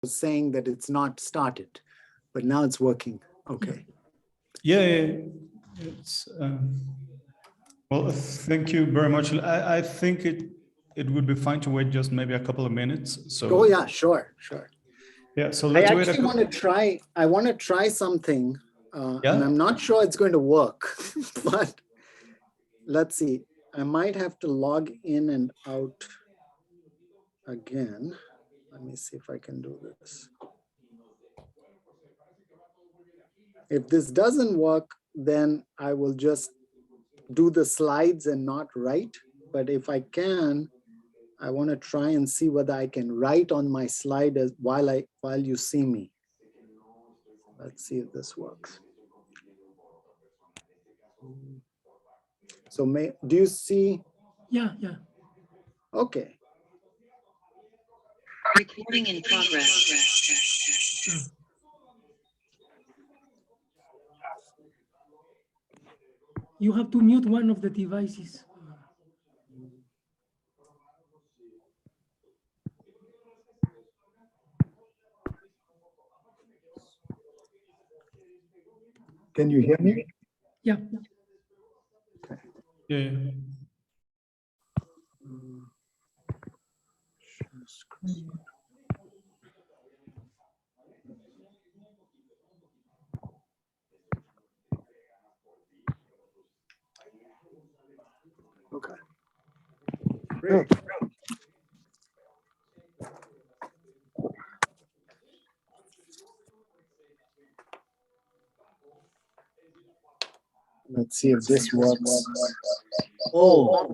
was saying that it's not started, but now it's working. Okay. Yeah. It's, well, thank you very much. I think it would be fine to wait just maybe a couple of minutes. So. Oh yeah, sure. Yeah. So let's wait. I want to try something, and I'm not sure it's going to work, but let's see. I might have to log in and out again. Let me see if I can do this. If this doesn't work, then I will just do the slides and not write. But if I can, I want to try and see whether I can write on my slide while you see me. Let's see if this works. So do you see? Yeah. Okay. Recording in progress. You have to mute one of the devices. Can you hear me? Yeah. Okay. Yeah. Share screen. Okay. Great. Let's see if this works. Oh,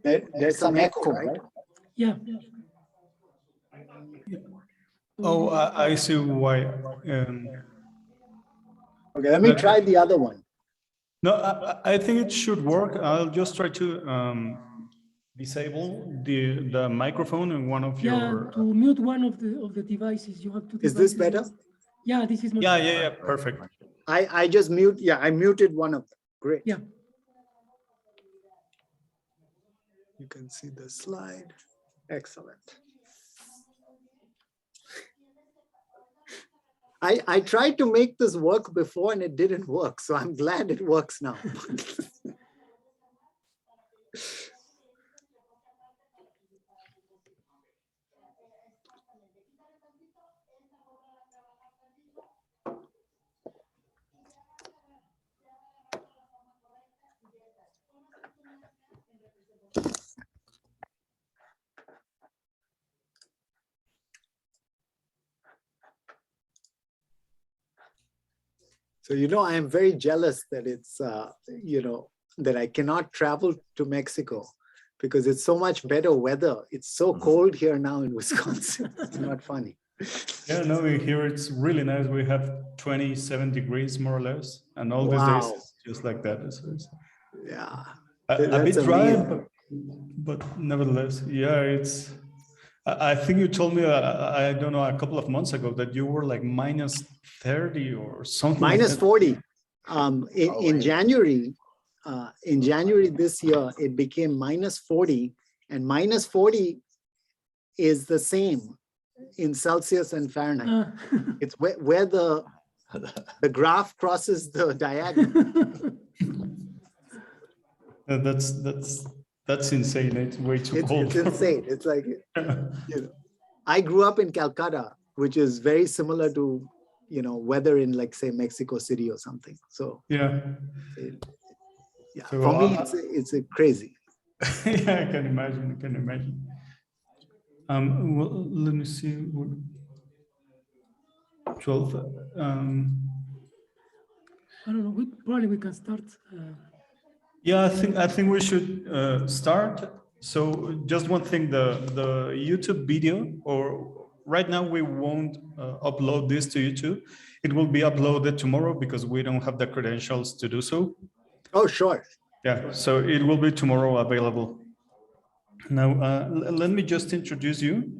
there's some echo, right? Yeah. Oh, I see why. Okay, let me try the other one. No, I think it should work. I'll just try to disable the microphone in one of your. Yeah, to mute one of the devices, you have to. Is this better? Yeah, this is much better. Yeah, perfect. I just I muted one of them. Great. Yeah. You can see the slide. Excellent. I tried to make this work before and it didn't work, so I'm glad it works now. So, I am very jealous that it's, that I cannot travel to Mexico because it's so much better weather. It's so cold here now in Wisconsin. It's not funny. Yeah, no, here it's really nice. We have 27 degrees more or less, and all these days it's just like that. So yeah. A bit dry, but nevertheless, yeah, it's. I think you told me, I don't know, a couple of months ago that you were like minus 30 or something. Minus like 40. In January this year, it became minus 40, and minus 40 is the same in Celsius and Fahrenheit. It's where the graph crosses the diagonal. That's insane. It's way too cold. It's insane. It's like, I grew up in Calcutta, which is very similar to, weather in, like, say, Mexico City or something. So yeah, so, for me, it's crazy. Yeah, I can imagine. Well, let me see. 12. I don't know. Probably we can start. Yeah, I think we should start. So just one thing, the YouTube video, or right now we won't upload this to YouTube. It will be uploaded tomorrow because we don't have the credentials to do so. Oh, sure. Yeah, so it will be tomorrow available. Now, let me just introduce you.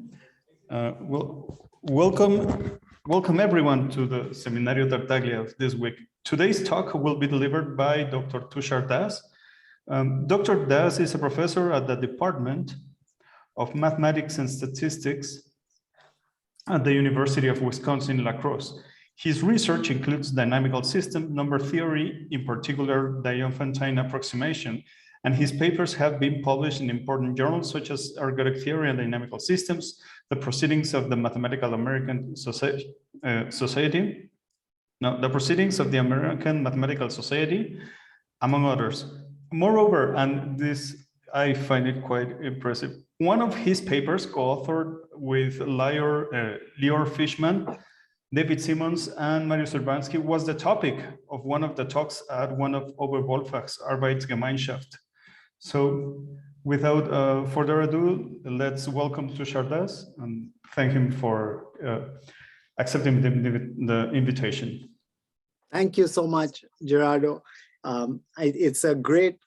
Well, welcome everyone to the Seminario Tartaglia of this week. Today's talk will be delivered by Dr. Tushar Das. Dr. Das is a professor at the Department of Mathematics and Statistics at the University of Wisconsin-La Crosse. His research includes dynamical system, number theory, in particular Diophantine approximation, and his papers have been published in important journals such as Ergodic Theory and Dynamical Systems, the Proceedings of the Mathematical American Society, the Proceedings of the American Mathematical Society, among others. Moreover, and this I find it quite impressive, one of his papers, co-authored with Lior Fishman, David Simmons, and Marius Urbanski, was the topic of one of the talks at one of Oberwolfach's Arbeitsgemeinschaft. So without further ado, let's welcome Tushar and thank him for accepting the invitation. Thank you so much, Gerardo. It's a great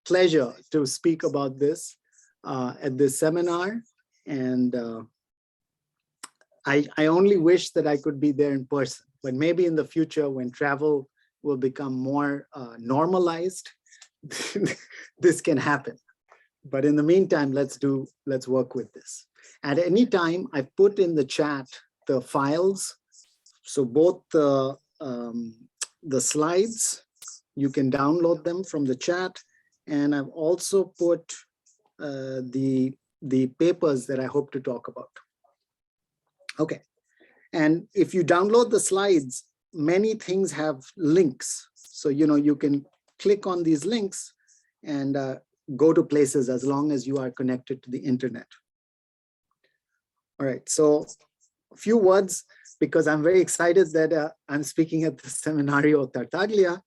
pleasure to speak about this at this seminar, and I only wish that I could be there in person, but maybe in the future when travel will become more normalized, this can happen. But in the meantime, let's work with this. At any time, I put in the chat the files. So both the slides, you can download them from the chat. And I've also put the papers that I hope to talk about. Okay. And if you download the slides, many things have links. So, you can click on these links and go to places as long as you are connected to the internet. All right, so a few words, because I'm very excited that I'm speaking at the Seminario Tartaglia.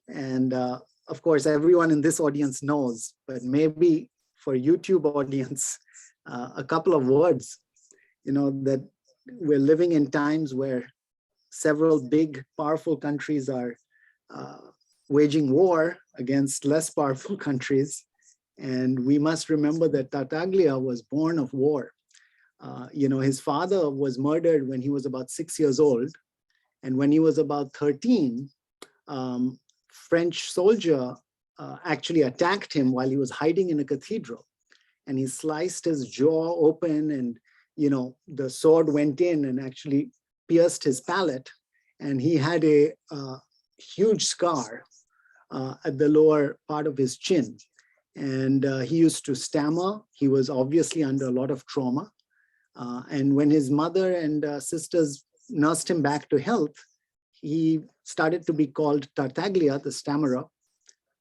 And of course, everyone in this audience knows, but maybe for YouTube audience, a couple of words, that we're living in times where several big, powerful countries are waging war against less powerful countries. And we must remember that Tartaglia was born of war. His father was murdered when he was about 6 years old. And when he was about 13, French soldier actually attacked him while he was hiding in a cathedral. And he sliced his jaw open, and the sword went in and actually pierced his palate. And he had a huge scar at the lower part of his chin. And he used to stammer. He was obviously under a lot of trauma. And when his mother and sisters nursed him back to health, he started to be called Tartaglia, the stammerer.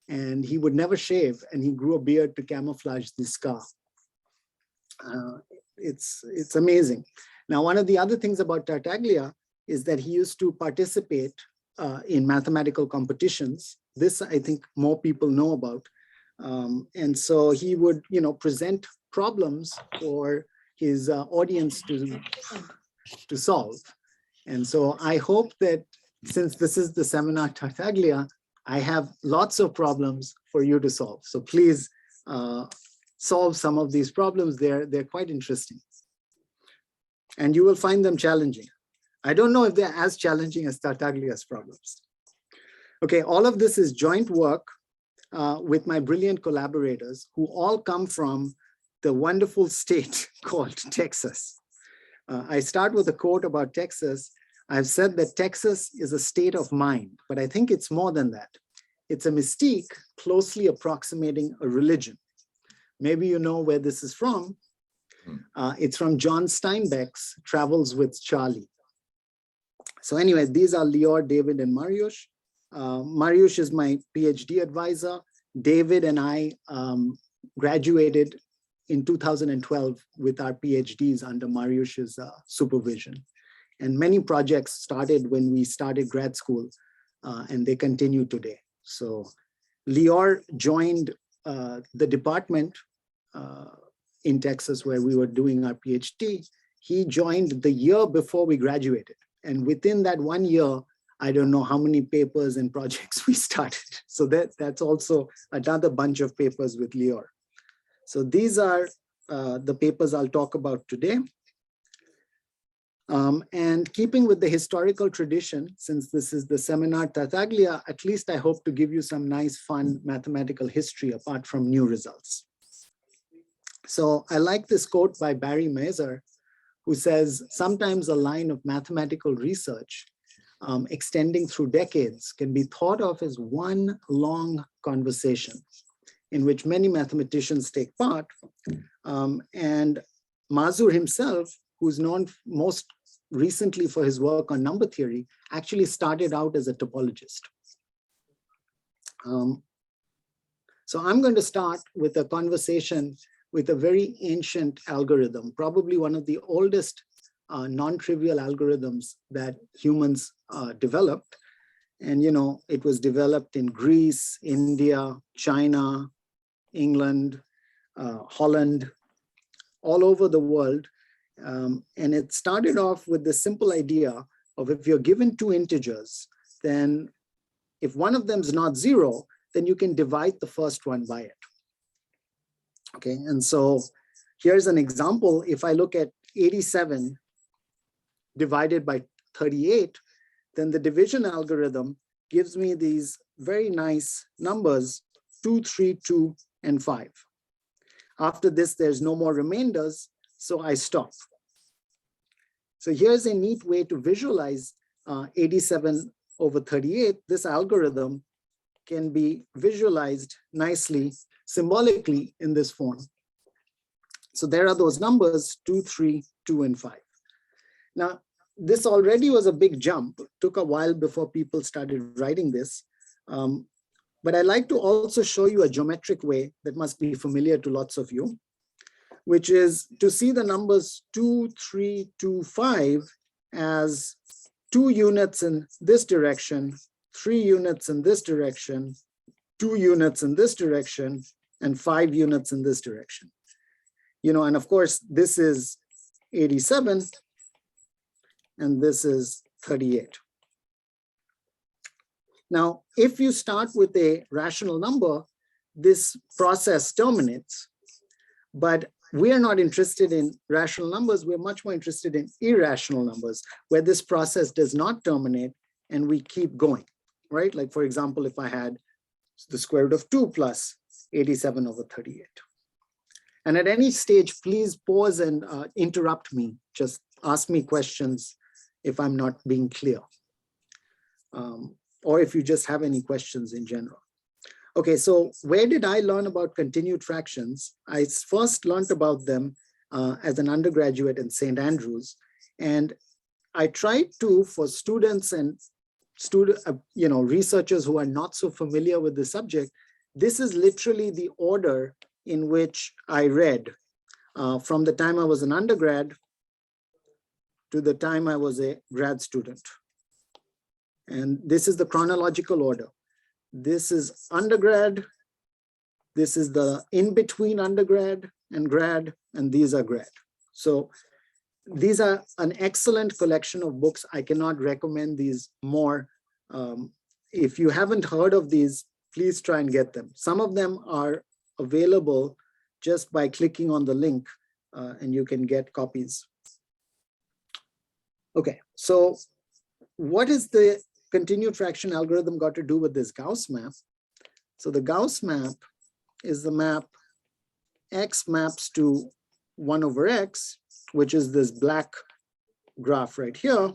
And he would never shave, and he grew a beard to camouflage the scar. It's amazing. Now, one of the other things about Tartaglia is that he used to participate in mathematical competitions. This, I think, more people know about. And so he would, present problems for his audience to solve. And so I hope that since this is the seminar Tartaglia, I have lots of problems for you to solve. So please solve some of these problems. They're quite interesting. And you will find them challenging. I don't know if they're as challenging as Tartaglia's problems. Okay, all of this is joint work with my brilliant collaborators who all come from the wonderful state called Texas. I start with a quote about Texas. I've said that Texas is a state of mind, but I think it's more than that. It's a mystique closely approximating a religion. Maybe you know where this is from. It's from John Steinbeck's Travels with Charlie. So anyway, these are Lior, David, and Mariusz. Mariusz is my PhD advisor. David and I graduated in 2012 with our PhDs under Mariusz's supervision. And many projects started when we started grad school, and they continue today. So Lior joined the department in Texas where we were doing our PhD. He joined the year before we graduated. And within that 1 year, I don't know how many papers and projects we started. So that's also another bunch of papers with Lior. So these are the papers I'll talk about today. And keeping with the historical tradition, since this is the seminar Tartaglia, at least I hope to give you some nice, fun mathematical history apart from new results. So I like this quote by Barry Mazur, who says sometimes a line of mathematical research extending through decades can be thought of as one long conversation in which many mathematicians take part. And Mazur himself, who's known most recently for his work on number theory, actually started out as a topologist. So I'm going to start with a conversation with a very ancient algorithm, probably one of the oldest non-trivial algorithms that humans developed. And, you know, it was developed in Greece, India, China, England, Holland, all over the world. And it started off with the simple idea of if you're given two integers, then if one of them is not zero, then you can divide the first one by it. Okay, and so here's an example. If I look at 87 divided by 38, then the division algorithm gives me these very nice numbers, 2, 3, 2, and 5. After this, there's no more remainders, so I stop. So here's a neat way to visualize 87 over 38. This algorithm can be visualized nicely, symbolically in this form. So there are those numbers, 2, 3, 2, and 5. Now, this already was a big jump. It took a while before people started writing this. But I like to also show you a geometric way that must be familiar to lots of you, which is to see the numbers 2, 3, 2, 5 as 2 units in this direction, 3 units in this direction, 2 units in this direction, and 5 units in this direction. You know, and of course, this is 87, and this is 38. Now, if you start with a rational number, this process terminates. But we are not interested in rational numbers. We're much more interested in irrational numbers, where this process does not terminate and we keep going, right? Like, for example, if I had the square root of 2 plus 87 over 38. And at any stage, please pause and interrupt me. Just ask me questions if I'm not being clear. Or if you just have any questions in general. Okay, so where did I learn about continued fractions? I first learned about them as an undergraduate in St. Andrews. And I tried to, for students and researchers who are not so familiar with the subject, this is literally the order in which I read from the time I was an undergrad to the time I was a grad student. And this is the chronological order. This is undergrad, this is the in-between undergrad and grad, and these are grad. So these are an excellent collection of books. I cannot recommend these more. If you haven't heard of these, please try and get them. Some of them are available just by clicking on the link, and you can get copies. Okay, so what is the continued fraction algorithm got to do with this Gauss map? So the Gauss map is the map x maps to 1 over x, which is this black graph right here.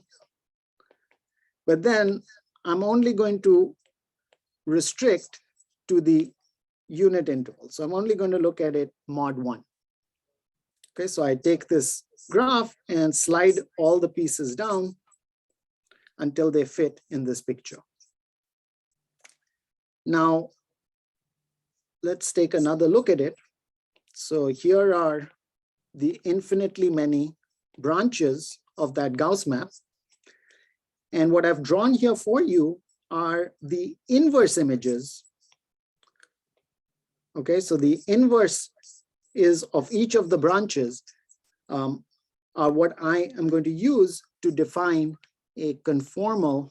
But then I'm only going to restrict to the unit interval. So I'm only going to look at it mod 1. Okay, so I take this graph and slide all the pieces down until they fit in this picture. Now, let's take another look at it. So here are the infinitely many branches of that Gauss map. And what I've drawn here for you are the inverse images. Okay, so the inverse is of each of the branches are what I am going to use to define a conformal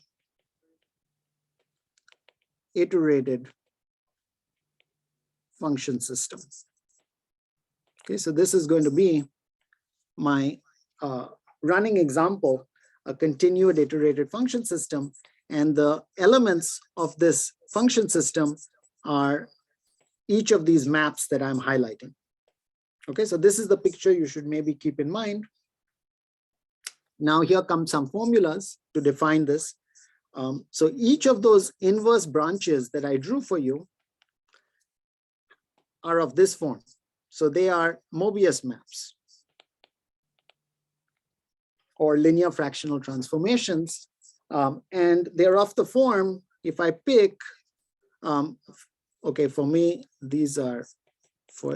iterated function system. Okay, so this is going to be my running example, a continued iterated function system. And the elements of this function system are each of these maps that I'm highlighting. Okay, so this is the picture you should maybe keep in mind. Now here come some formulas to define this. So each of those inverse branches that I drew for you are of this form. So they are Mobius maps or linear fractional transformations. And they're of the form, if I pick, okay, for me, these are,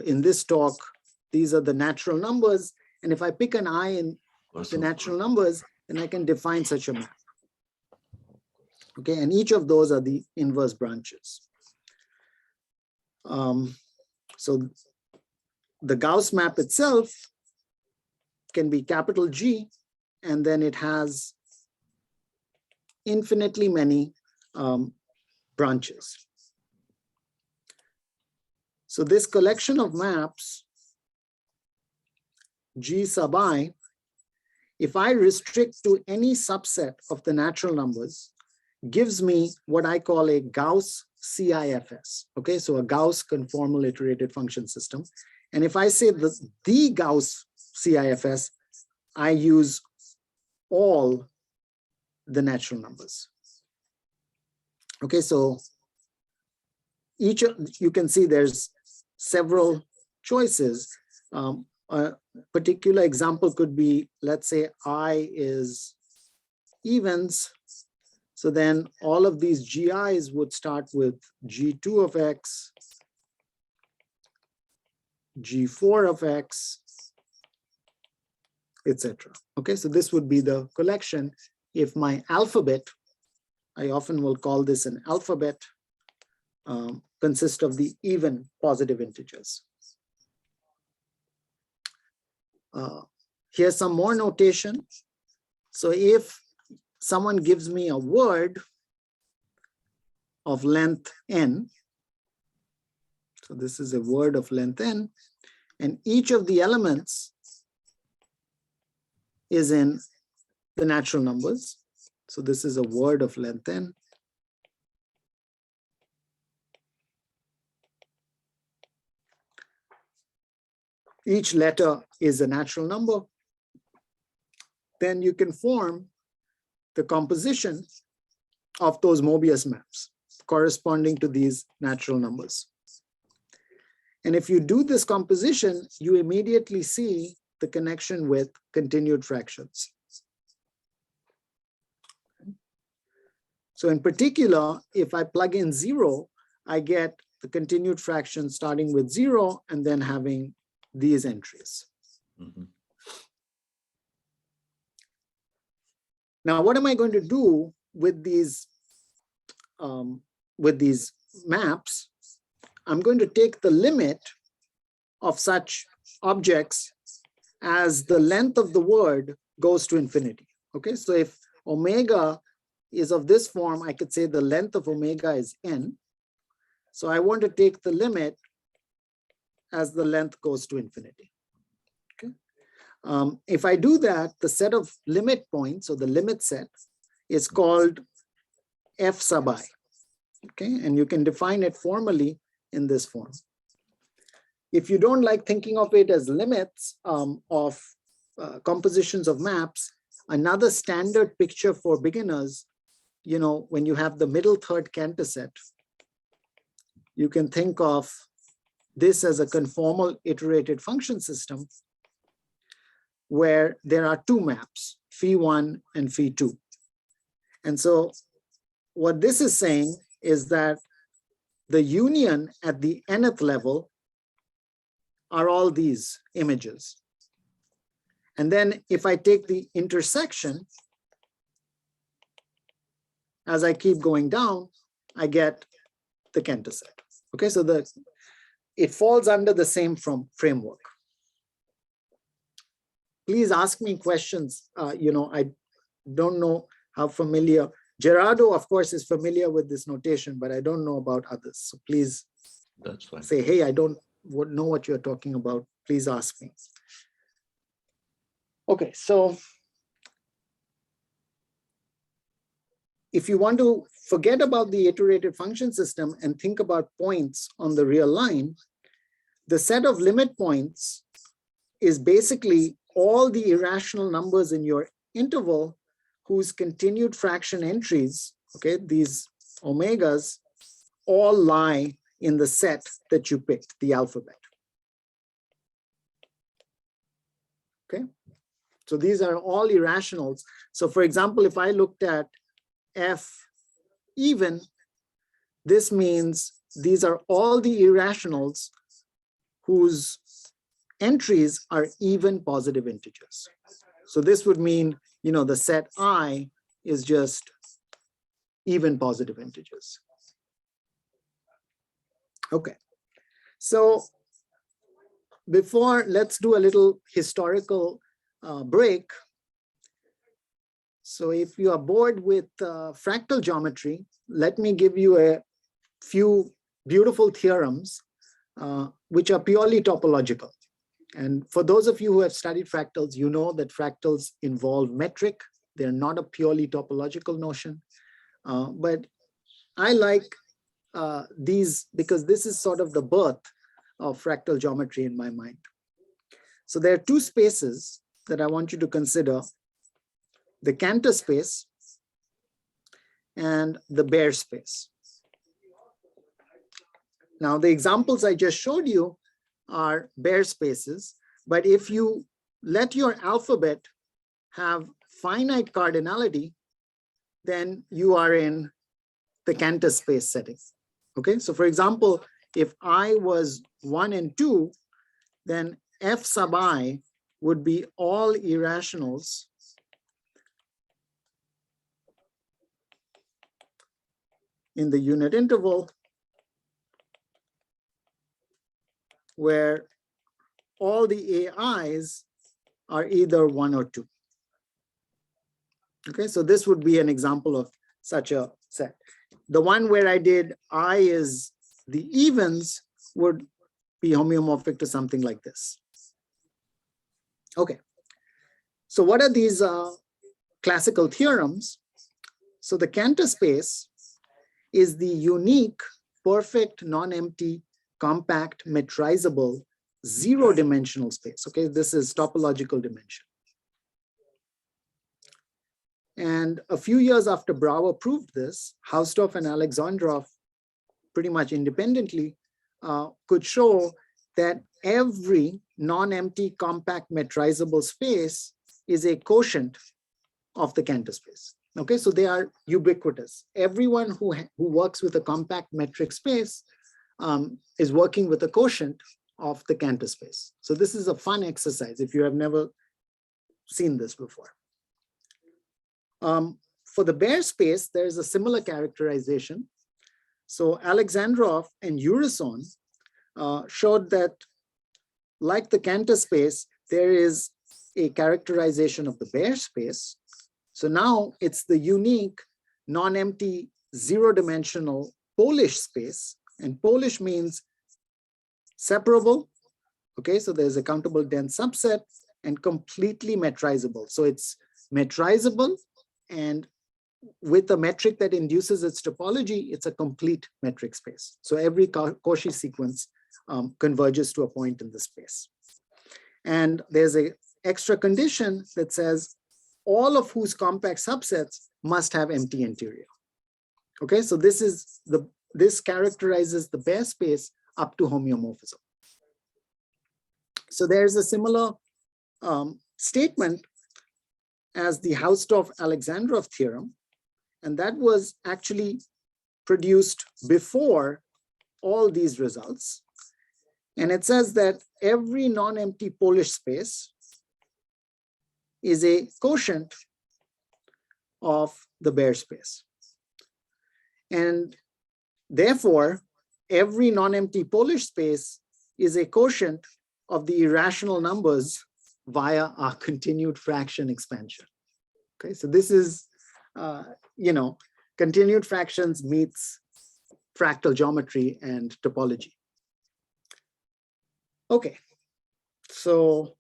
in this talk, these are the natural numbers. And if I pick an I in the natural numbers, then I can define such a map. Okay, and each of those are the inverse branches. So the Gauss map itself can be capital G, and then it has infinitely many branches. So this collection of maps, G sub I, if I restrict to any subset of the natural numbers, gives me what I call a Gauss CIFS. Okay, so a Gauss-Conformal iterated function system. And if I say the Gauss CIFS, I use all the natural numbers. Okay, so each of, you can see there's several choices. A particular example could be, let's say I is evens. So then all of these GIs would start with G2 of X, G4 of X, etc. Okay, so this would be the collection. If my alphabet, I often will call this an alphabet, consists of the even positive integers. Here's some more notation. So if someone gives me a word of length n, so this is a word of length n, and each of the elements is in the natural numbers. So this is a word of length n. Each letter is a natural number. Then you can form the composition of those Mobius maps corresponding to these natural numbers. And if you do this composition, you immediately see the connection with continued fractions. So in particular, if I plug in 0, I get the continued fraction starting with 0 and then having these entries. Mm-hmm. Now, what am I going to do with these maps? I'm going to take the limit of such objects as the length of the word goes to infinity. Okay, so if omega is of this form, I could say the length of omega is n. So I want to take the limit as the length goes to infinity. Okay. If I do that, the set of limit points, or the limit set, is called f sub I. Okay, and you can define it formally in this form. If you don't like thinking of it as limits of compositions of maps, another standard picture for beginners, you know, when you have the middle third Cantor set, you can think of this as a conformal iterated function system where there are two maps, phi1 and phi2. And so what this is saying is that the union at the nth level are all these images. And then if I take the intersection, as I keep going down, I get the Cantor set. Okay, so it falls under the same framework. Please ask me questions. You know, I don't know how familiar. Gerardo, of course, is familiar with this notation, but I don't know about others. So please say, hey, I don't know what you're talking about. Please ask me. Okay, so if you want to forget about the iterated function system and think about points on the real line, the set of limit points is basically all the irrational numbers in your interval whose continued fraction entries, okay, these omegas, all lie in the set that you picked, the alphabet. Okay, so these are all irrationals. So for example, if I looked at F even, this means these are all the irrationals whose entries are even positive integers. So this would mean, you know, the set I is just even positive integers. Okay, so before, let's do a little historical break. So if you are bored with fractal geometry, let me give you a few beautiful theorems which are purely topological. And for those of you who have studied fractals, you know that fractals involve metric. They're not a purely topological notion. But I like these because this is sort of the birth of fractal geometry in my mind. So there are two spaces that I want you to consider: the Cantor space and the Baire space. Now, the examples I just showed you are Baire spaces, but if you let your alphabet have finite cardinality, then you are in the Cantor space setting. Okay, so for example, if I was 1 and 2, then F sub I would be all irrationals in the unit interval where all the AIs are either 1 or 2. Okay, so this would be an example of such a set. The one where I did I is the evens would be homeomorphic to something like this. Okay, so what are these classical theorems? So the Cantor space is the unique, perfect, non-empty, compact, metrizable, zero-dimensional space. Okay, this is topological dimension. And a few years after Brouwer proved this, Hausdorff and Alexandrov, pretty much independently, could show that every non-empty, compact, metrizable space is a quotient of the Cantor space. Okay, so they are ubiquitous. Everyone who works with a compact metric space is working with a quotient of the Cantor space. So this is a fun exercise if you have never seen this before. For the Baire space, there is a similar characterization. So Alexandrov and Urison showed that, like the Cantor space, there is a characterization of the Baire space. So now it's the unique, non-empty, zero-dimensional Polish space. And Polish means separable. Okay, so there's a countable dense subset and completely metrizable. So it's metrizable, and with a metric that induces its topology, it's a complete metric space. So every Cauchy sequence converges to a point in the space. And there's an extra condition that says all of whose compact subsets must have empty interior. Okay, so this characterizes the Baire space up to homeomorphism. So there's a similar statement as the Hausdorff-Alexandrov theorem, and that was actually produced before all these results. And it says that every non-empty Polish space is a quotient of the Baire space. And therefore, every non-empty Polish space is a quotient of the irrational numbers via our continued fraction expansion. Okay, so this is, continued fractions meets fractal geometry and topology. Okay, so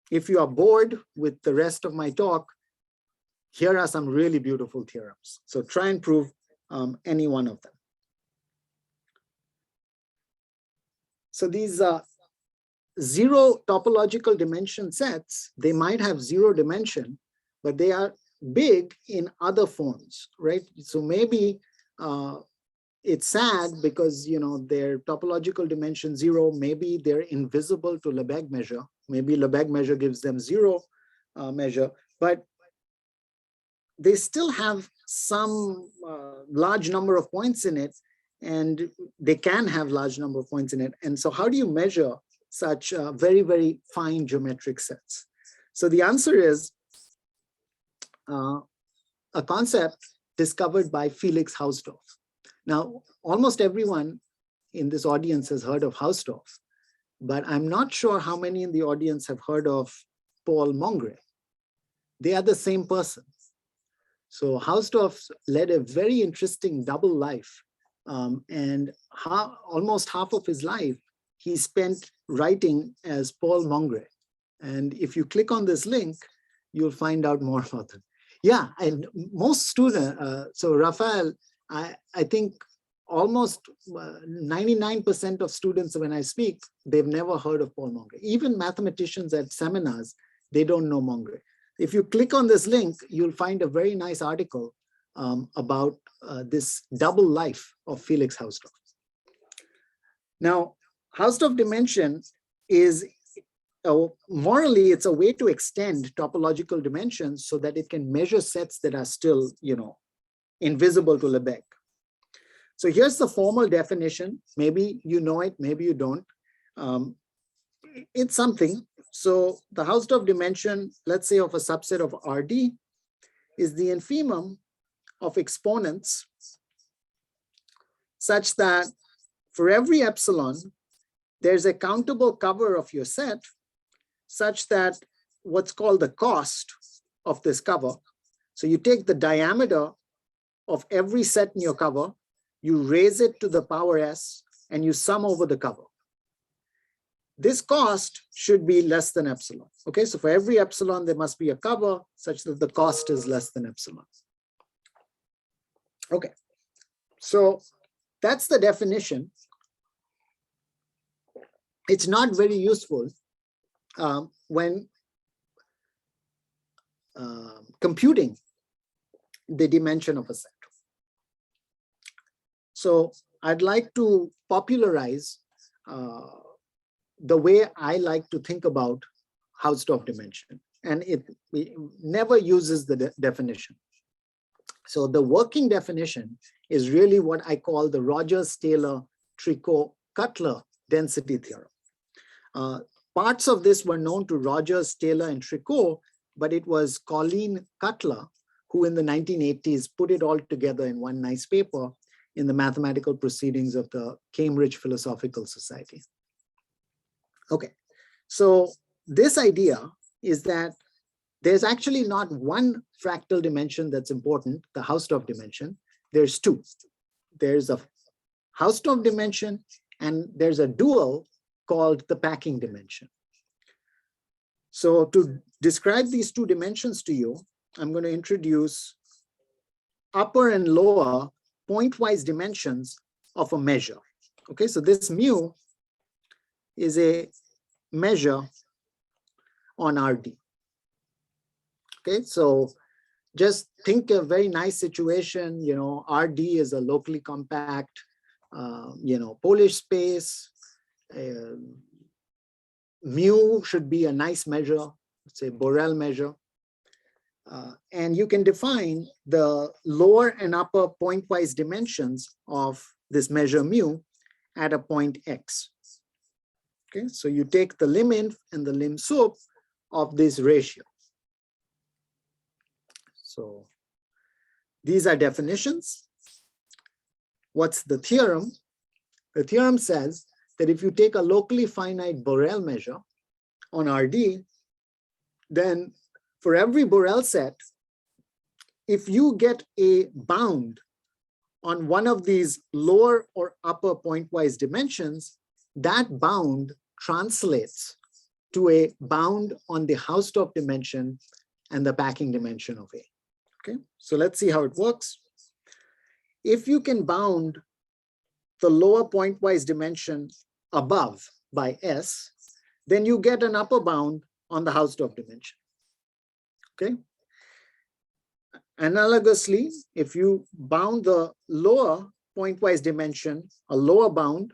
if you are bored with the rest of my talk, here are some really beautiful theorems. So try and prove any one of them. So these zero topological dimension sets, they might have zero dimension, but they are big in other forms, right? So maybe it's sad because, you know, their topological dimension 0, maybe they're invisible to Lebesgue measure. Maybe Lebesgue measure gives them 0 measure, but they still have some large number of points in it, and they can have large number of points in it. And so how do you measure such very, very fine geometric sets? So the answer is a concept discovered by Felix Hausdorff. Now, almost everyone in this audience has heard of Hausdorff, but I'm not sure how many in the audience have heard of Paul Mongret. They are the same person. So Hausdorff led a very interesting double life, and almost half of his life he spent writing as Paul Mongret. And if you click on this link, you'll find out more about them. Yeah, and most students, so Raphael, I think almost 99% of students when I speak, they've never heard of Paul Mongret. Even mathematicians at seminars, they don't know Mongret. If you click on this link, you'll find a very nice article about this double life of Felix Hausdorff. Now, Hausdorff dimension is, morally, it's a way to extend topological dimensions so that it can measure sets that are still, you know, invisible to Lebesgue. So here's the formal definition. Maybe you know it, maybe you don't. It's something. So the Hausdorff dimension, let's say of a subset of Rd, is the infimum of exponents such that for every epsilon, there's a countable cover of your set such that what's called the cost of this cover. So you take the diameter of every set in your cover, you raise it to the power s, and you sum over the cover. This cost should be less than epsilon. Okay, so for every epsilon, there must be a cover such that the cost is less than epsilon. Okay, so that's the definition. It's not very useful when computing the dimension of a set. So I'd like to popularize the way I like to think about Hausdorff dimension, and it never uses the definition. So the working definition is really what I call the Rogers-Taylor-Trico-Cutler density theorem. Parts of this were known to Rogers, Taylor, and Trico, but it was Colleen Cutler who in the 1980s put it all together in one nice paper in the mathematical proceedings of the Cambridge Philosophical Society. Okay, so this idea is that there's actually not one fractal dimension that's important, the Hausdorff dimension. There's two. There's a Hausdorff dimension and there's a dual called the packing dimension. So to describe these two dimensions to you, I'm going to introduce upper and lower pointwise dimensions of a measure. Okay, so this mu is a measure on Rd. Okay, so just think a very nice situation, you know, Rd is a locally compact, you know, Polish space. Mu should be a nice measure, let's say Borel measure. And you can define the lower and upper pointwise dimensions of this measure mu at a point x. Okay, so you take the lim-inf and the lim-sup of this ratio. So these are definitions. What's the theorem? The theorem says that if you take a locally finite Borel measure on Rd, then for every Borel set, if you get a bound on one of these lower or upper pointwise dimensions, that bound translates to a bound on the Hausdorff dimension and the packing dimension of A. Okay, so let's see how it works. If you can bound the lower pointwise dimension above by S, then you get an upper bound on the Hausdorff dimension. Okay, Analogously, if you bound the lower pointwise dimension, a lower bound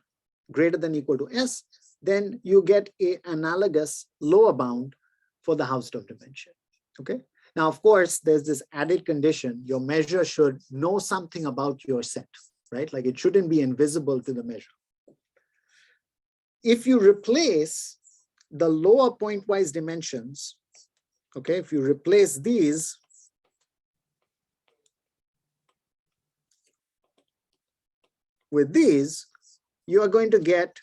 greater than or equal to S, then you get an analogous lower bound for the Hausdorff dimension. Okay. Now, of course, there's this added condition. Your measure should know something about your set, right? Like it shouldn't be invisible to the measure. If you replace the lower pointwise dimensions, okay, if you replace these with these, you are going to get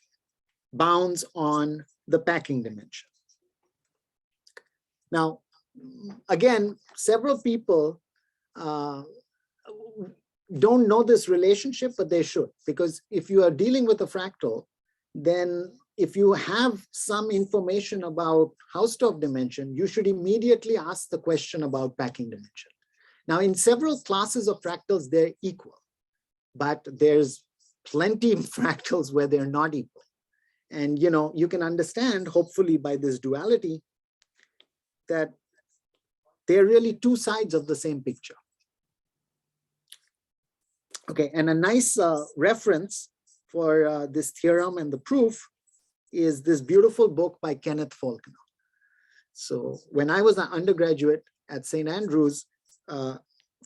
bounds on the packing dimension. Now, again, several people don't know this relationship, but they should, because if you are dealing with a fractal, then if you have some information about Hausdorff dimension, you should immediately ask the question about packing dimension. Now, in several classes of fractals, they're equal, but there's plenty of fractals where they're not equal. And you can understand, hopefully, by this duality, that they're really two sides of the same picture. Okay, and a nice reference for this theorem and the proof is this beautiful book by Kenneth Faulkner. So when I was an undergraduate at St. Andrews,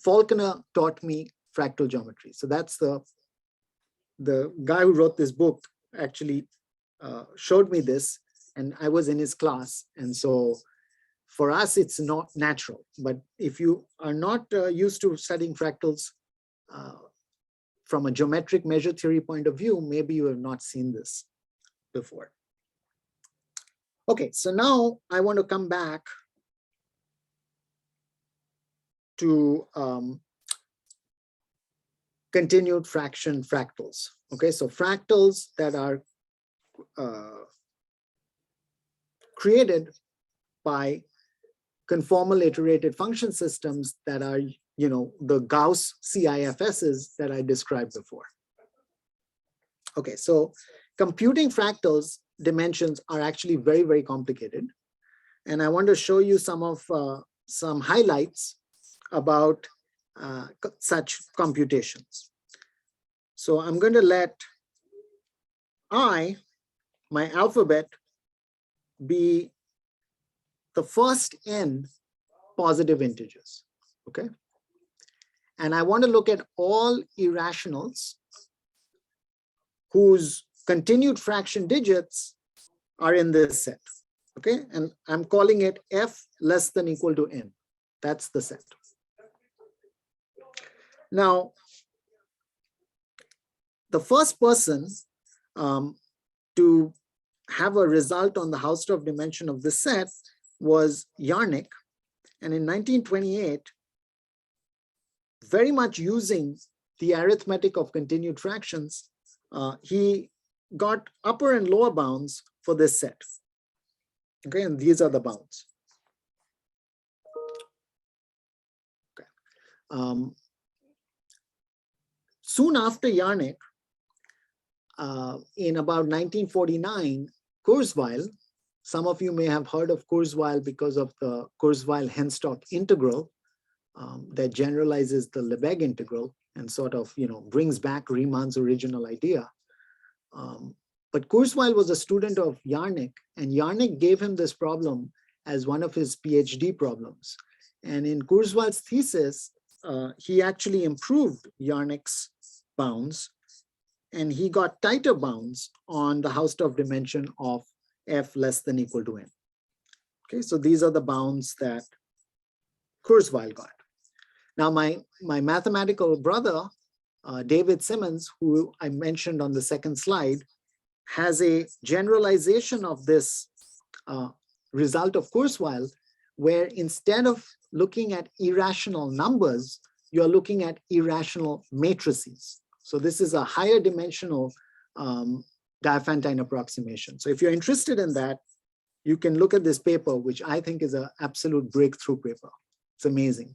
Faulkner taught me fractal geometry. So that's the guy who wrote this book actually showed me this, and I was in his class. And so for us, it's not natural. But if you are not used to studying fractals from a geometric measure theory point of view, maybe you have not seen this before. Okay, so now I want to come back to continued fraction fractals. Okay, so fractals that are created by conformal iterated function systems that are, the Gauss CIFSs that I described before. Okay, so computing fractals dimensions are actually very, very complicated. And I want to show you some highlights about such computations. So I'm going to let my alphabet, be the first n positive integers, okay? And I want to look at all irrationals whose continued fraction digits are in this set, okay? And I'm calling it f less than or equal to n. That's the set. Now, the first person to have a result on the Hausdorff dimension of this set was Yarnik. And in 1928, very much using the arithmetic of continued fractions, he got upper and lower bounds for this set. Okay, and these are the bounds. Okay. Soon after Yarnik, in about 1949, Kurzweil, some of you may have heard of Kurzweil because of the Kurzweil-Henstock integral that generalizes the Lebesgue integral and sort of, brings back Riemann's original idea. But Kurzweil was a student of Yarnik, and Yarnik gave him this problem as one of his PhD problems. And in Kurzweil's thesis, he actually improved Yarnik's bounds, and he got tighter bounds on the Hausdorff dimension of f less than or equal to n. Okay, so these are the bounds that Kurzweil got. Now, my mathematical brother, David Simmons, who I mentioned on the second slide, has a generalization of this result of Kurzweil, where instead of looking at irrational numbers, you're looking at irrational matrices. So this is a higher dimensional Diophantine approximation. So if you're interested in that, you can look at this paper, which I think is an absolute breakthrough paper. It's amazing.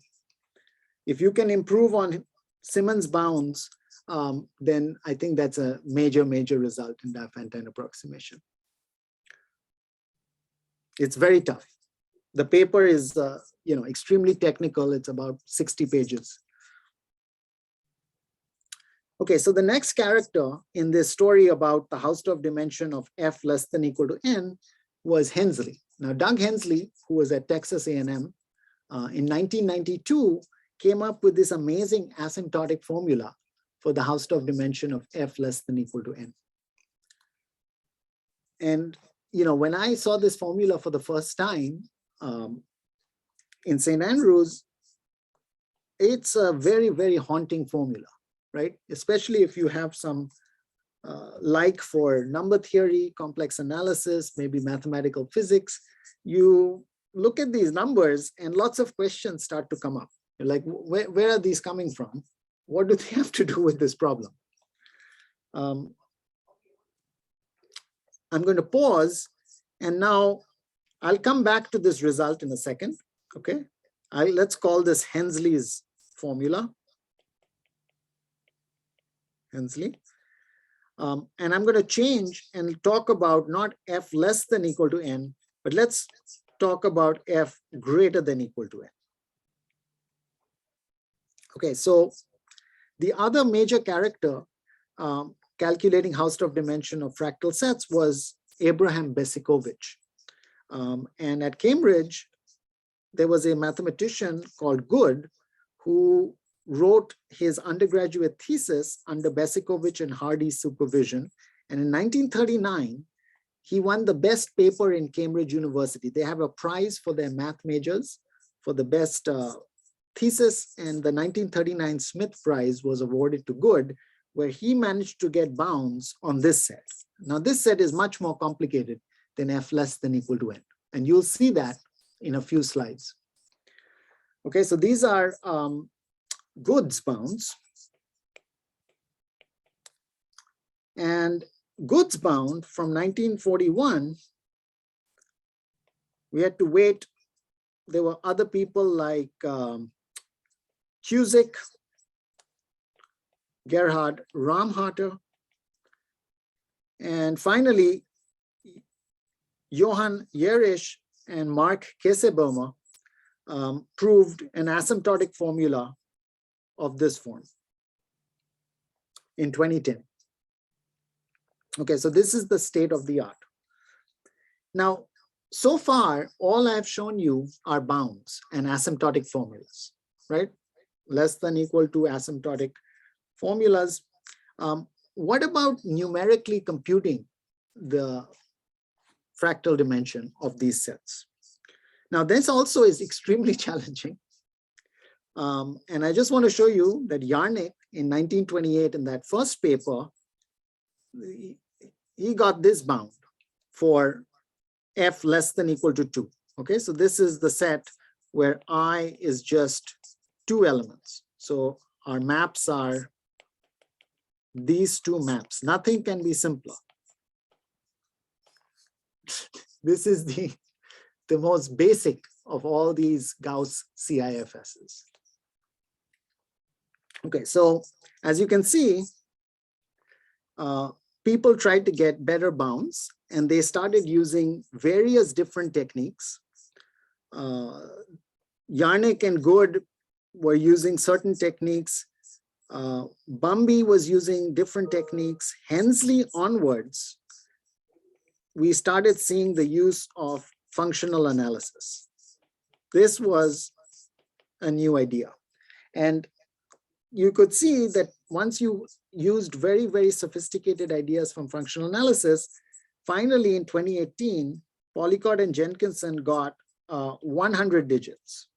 If you can improve on Simmons bounds, then I think that's a major, major result in Diophantine approximation. It's very tough. The paper is, extremely technical. It's about 60 pages. Okay, so the next character in this story about the Hausdorff dimension of f less than equal to n was Hensley. Now, Doug Hensley, who was at Texas A&M, in 1992, came up with this amazing asymptotic formula for the Hausdorff dimension of f less than equal to n. And when I saw this formula for the first time in St. Andrews, it's a very, very haunting formula, right? Especially if you have some like for number theory, complex analysis, maybe mathematical physics, you look at these numbers and lots of questions start to come up. You're like, where are these coming from? What do they have to do with this problem? I'm going to pause, and now I'll come back to this result in a second, okay? Let's call this Hensley's formula. Hensley. And I'm going to change and talk about not f less than equal to n, but let's talk about f greater than equal to n. Okay, so the other major character calculating Hausdorff dimension of fractal sets was Abraham Besikovich. And at Cambridge, there was a mathematician called Good who wrote his undergraduate thesis under Besikovich and Hardy's supervision. And in 1939, he won the best paper in Cambridge University. They have a prize for their math majors for the best thesis, and the 1939 Smith Prize was awarded to Good, where he managed to get bounds on this set. Now, this set is much more complicated than f less than equal to n, and you'll see that in a few slides. Okay, so these are Good's bounds. And Good's bound from 1941, we had to wait. There were other people like Cusick, Gerhard Ramharter, and finally, Johann Jerisch and Mark Kesselbaumer proved an asymptotic formula of this form in 2010. Okay, so this is the state of the art. Now, so far, all I've shown you are bounds and asymptotic formulas, right? Less than equal to asymptotic formulas. What about numerically computing the fractal dimension of these sets? Now, this also is extremely challenging. And I just want to show you that Yarnik in 1928 in that first paper, he got this bound for f less than equal to 2. Okay, so this is the set where I is just 2 elements. So our maps are these 2 maps. Nothing can be simpler. This is the most basic of all these Gauss CIFSs. Okay, so as you can see, people tried to get better bounds, and they started using various different techniques. Yarnik and Good were using certain techniques. Bumby was using different techniques. Hensley onwards, we started seeing the use of functional analysis. This was a new idea. And you could see that once you used very, very sophisticated ideas from functional analysis, finally in 2018, Polycott and Jenkinson got 100 digits.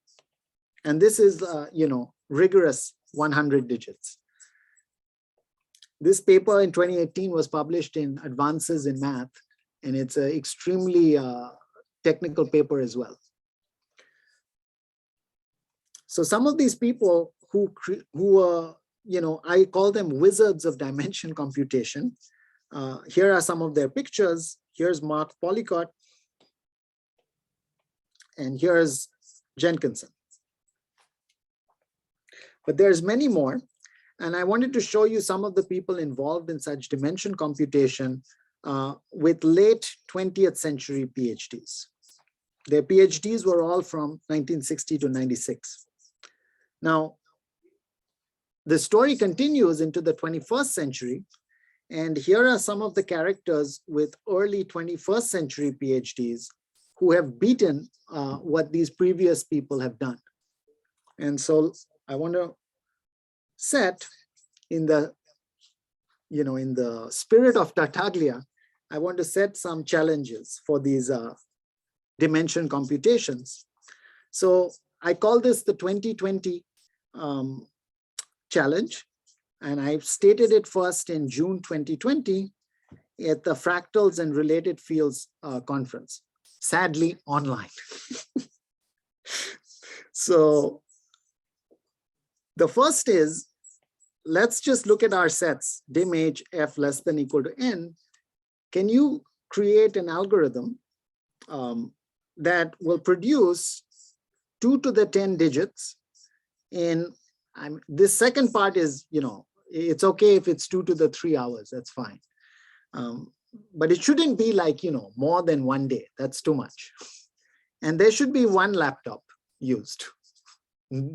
And this is, rigorous 100 digits. This paper in 2018 was published in Advances in Math, and it's an extremely technical paper as well. So some of these people who are, I call them wizards of dimension computation. Here are some of their pictures. Here's Mark Polycott, and here's Jenkinson. But there's many more. And I wanted to show you some of the people involved in such dimension computation with late 20th century PhDs. Their PhDs were all from 1960 to 96. Now, the story continues into the 21st century. And here are some of the characters with early 21st century PhDs who have beaten what these previous people have done. And so I want to set in the, in the spirit of Tartaglia, I want to set some challenges for these dimension computations. So I call this the 2020 challenge. And I stated it first in June 2020 at the Fractals and Related Fields conference, sadly online. So the first is, let's just look at our sets, dim age f less than equal to n. Can you create an algorithm that will produce 2 to the 10 digits in, this second part is, it's okay if it's 2 to the 3 hours, that's fine. But it shouldn't be like, more than 1 day, that's too much. And there should be 1 laptop used.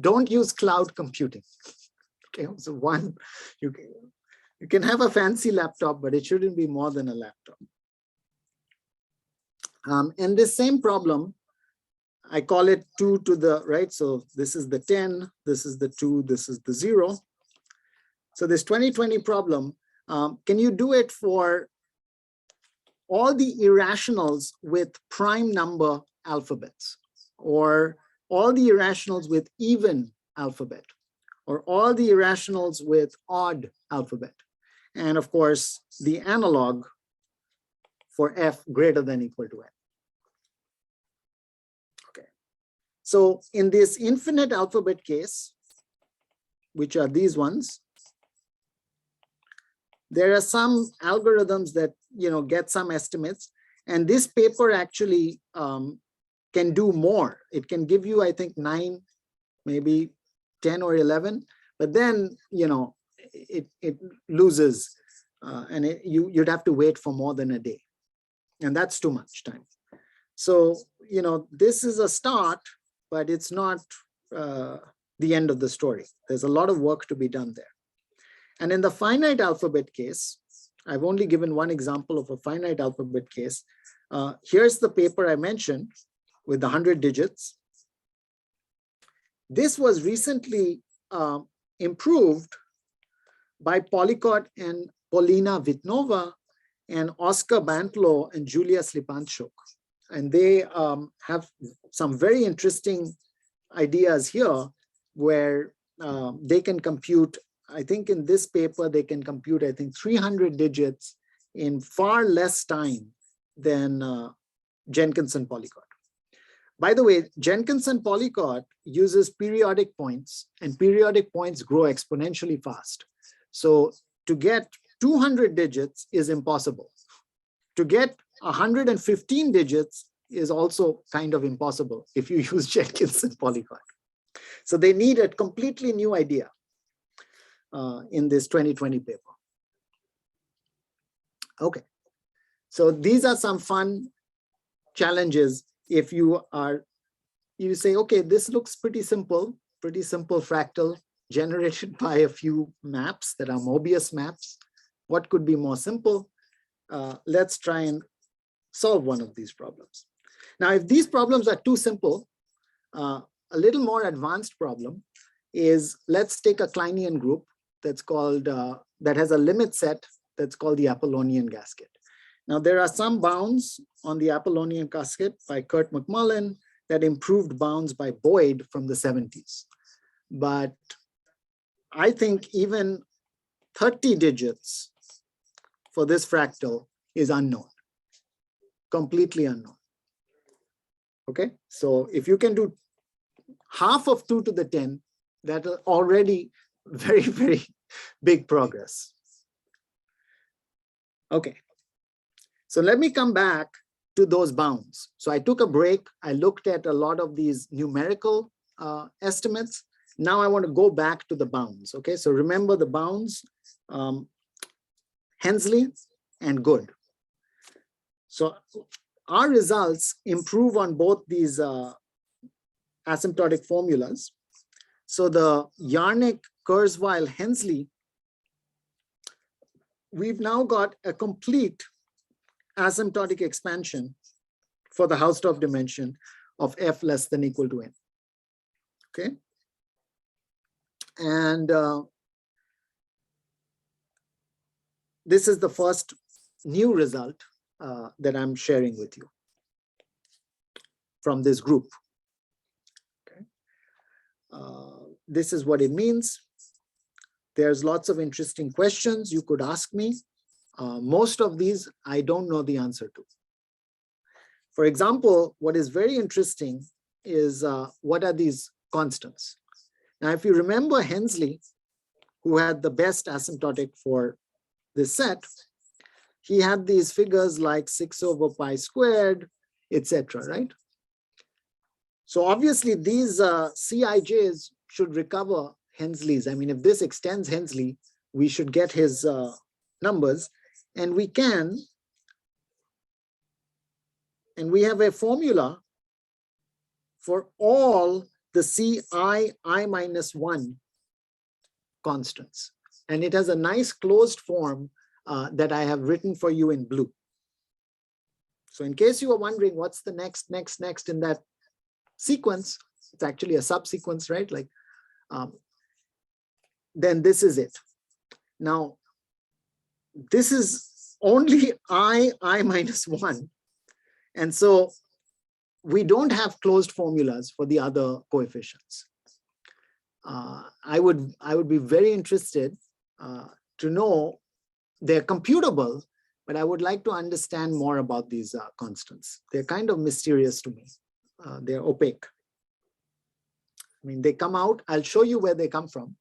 Don't use cloud computing. Okay, so one, you can have a fancy laptop, but it shouldn't be more than a laptop. And this same problem, I call it 2 to the, right? So this is the 10, this is the 2, this is the 0. So this 2020 problem, can you do it for all the irrationals with prime number alphabets, or all the irrationals with even alphabet, or all the irrationals with odd alphabet? And of course, the analog for f greater than equal to n. Okay. So in this infinite alphabet case, which are these ones, there are some algorithms that get some estimates, and this paper actually can do more. It can give you, I think, 9, maybe 10 or 11, but then it loses, and you'd have to wait for more than a day, and that's too much time. So this is a start, but it's not the end of the story. There's a lot of work to be done there. And in the finite alphabet case, I've only given one example of a finite alphabet case. Here's the paper I mentioned with the 100 digits. This was recently improved by Polycott and Polina Vitnova and Oscar Bantlo and Julia Slipanchuk. And they have some very interesting ideas here where they can compute, I think in this paper, they can compute, 300 digits in far less time than Jenkins and Polycott. By the way, Jenkins and Polycott uses periodic points, and periodic points grow exponentially fast. So to get 200 digits is impossible. To get 115 digits is also kind of impossible if you use Jenkins and Polycott. So they need a completely new idea in this 2020 paper. Okay, so these are some fun challenges. If you say, okay, this looks pretty simple fractal generated by a few maps that are Mobius maps. What could be more simple? Let's try and solve one of these problems. Now, if these problems are too simple, a little more advanced problem is, let's take a Kleinian group that's called, that has a limit set that's called the Apollonian gasket. Now, there are some bounds on the Apollonian gasket by Kurt McMullen that improved bounds by Boyd from the 70s. But I think even 30 digits for this fractal is unknown, completely unknown. Okay, so if you can do half of 2 to the 10, that is already very, very big progress. Okay, so let me come back to those bounds. So I took a break. I looked at a lot of these numerical estimates. Now I want to go back to the bounds. Okay, so remember the bounds, Hensley and Good. So our results improve on both these asymptotic formulas. So the Yarnik, Kurzweil, Hensley, we've now got a complete asymptotic expansion for the Hausdorff dimension of f less than equal to n. Okay. And this is the first new result that I'm sharing with you from this group. Okay. This is what it means. There's lots of interesting questions you could ask me. Most of these I don't know the answer to. For example, what is very interesting is what are these constants? Now, if you remember Hensley, who had the best asymptotic for this set, he had these figures like 6 over pi squared, etc., right? So obviously theseCij's should recover Hensley's. I mean, if this extends Hensley, we should get his numbers, and we can. And we have a formula for all the Ci I minus 1 constants. And it has a nice closed form that I have written for you in blue. So in case you are wondering what's the next in that sequence, it's actually a subsequence, right? Like, then this is it. Now, this is only I minus 1. And so we don't have closed formulas for the other coefficients. I would be very interested to know, they're computable, but I would like to understand more about these constants. They're kind of mysterious to me. They're opaque. I mean, they come out, I'll show you where they come from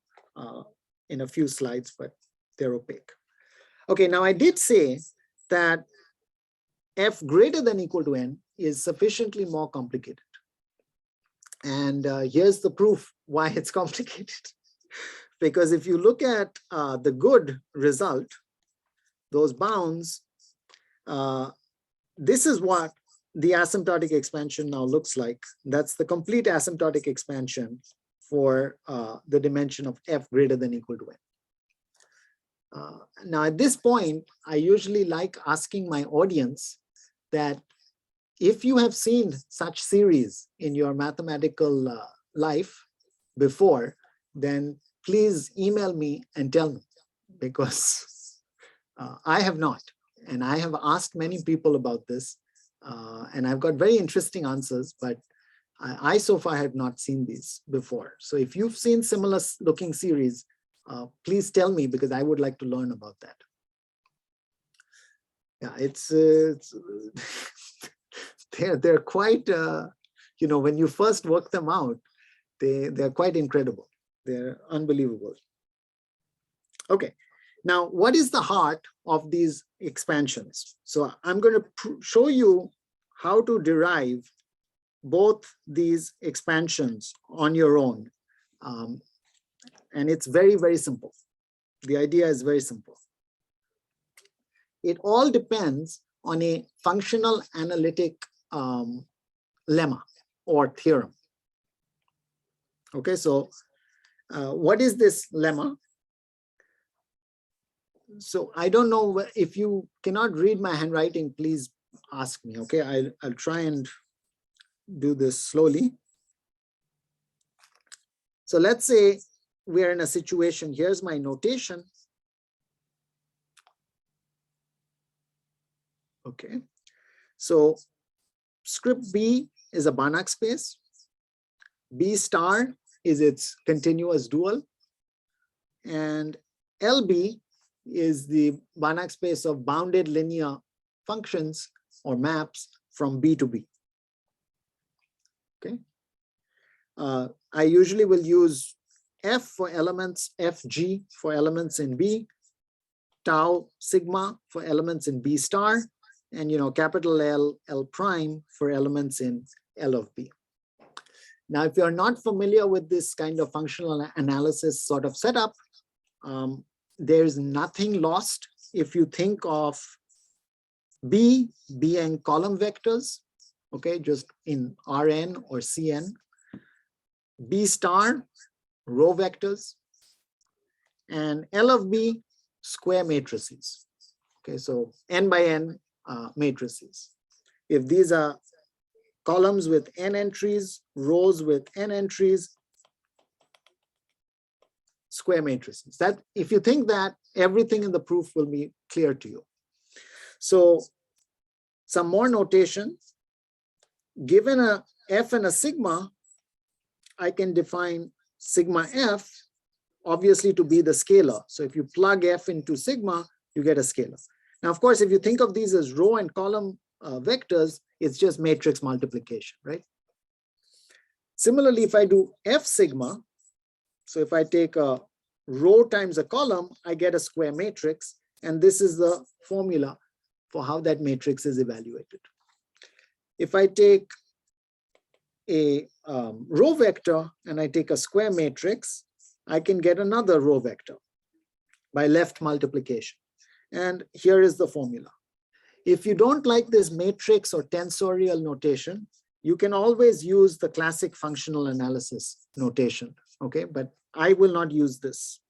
in a few slides, but they're opaque. Okay, now I did say that f greater than equal to n is sufficiently more complicated. And here's the proof why it's complicated. Because if you look at the good result, those bounds, this is what the asymptotic expansion now looks like. That's the complete asymptotic expansion for the dimension of f greater than equal to n. Now, at this point, I usually like asking my audience that if you have seen such series in your mathematical life before, then please email me and tell me, because I have not. And I have asked many people about this, and I've got very interesting answers, but I so far have not seen these before. So if you've seen similar looking series, please tell me, because I would like to learn about that. Yeah, it's they're quite, when you first work them out, they're quite incredible. They're unbelievable. Okay, now what is the heart of these expansions? So I'm going to show you how to derive both these expansions on your own. And it's very, very simple. The idea is very simple. It all depends on a functional analytic lemma or theorem. Okay, so what is this lemma? So I don't know, if you cannot read my handwriting, please ask me, okay? I'll try and do this slowly. So let's say we're in a situation, here's my notation. Okay, so script B is a Banach space. B star is its continuous dual. And LB is the Banach space of bounded linear functions or maps from B to B. Okay. I usually will use F for elements, FG for elements in B, tau sigma for elements in B star, and capital L, L prime for elements in L of B. Now, if you're not familiar with this kind of functional analysis sort of setup, there's nothing lost if you think of B being column vectors, okay, just in Rn or Cn. B star, row vectors. And L of B, square matrices. Okay, so n by n matrices. If these are columns with n entries, rows with n entries, square matrices. That, if you think that, everything in the proof will be clear to you. So some more notation. Given a f and a sigma, I can define sigma f obviously to be the scalar. So if you plug f into sigma, you get a scalar. Now, of course, if you think of these as row and column vectors, it's just matrix multiplication, right? Similarly, if I do f sigma, so if I take a row times a column, I get a square matrix, and this is the formula for how that matrix is evaluated. If I take a row vector and I take a square matrix, I can get another row vector by left multiplication. And here is the formula. If you don't like this matrix or tensorial notation, you can always use the classic functional analysis notation, okay? But I will not use this.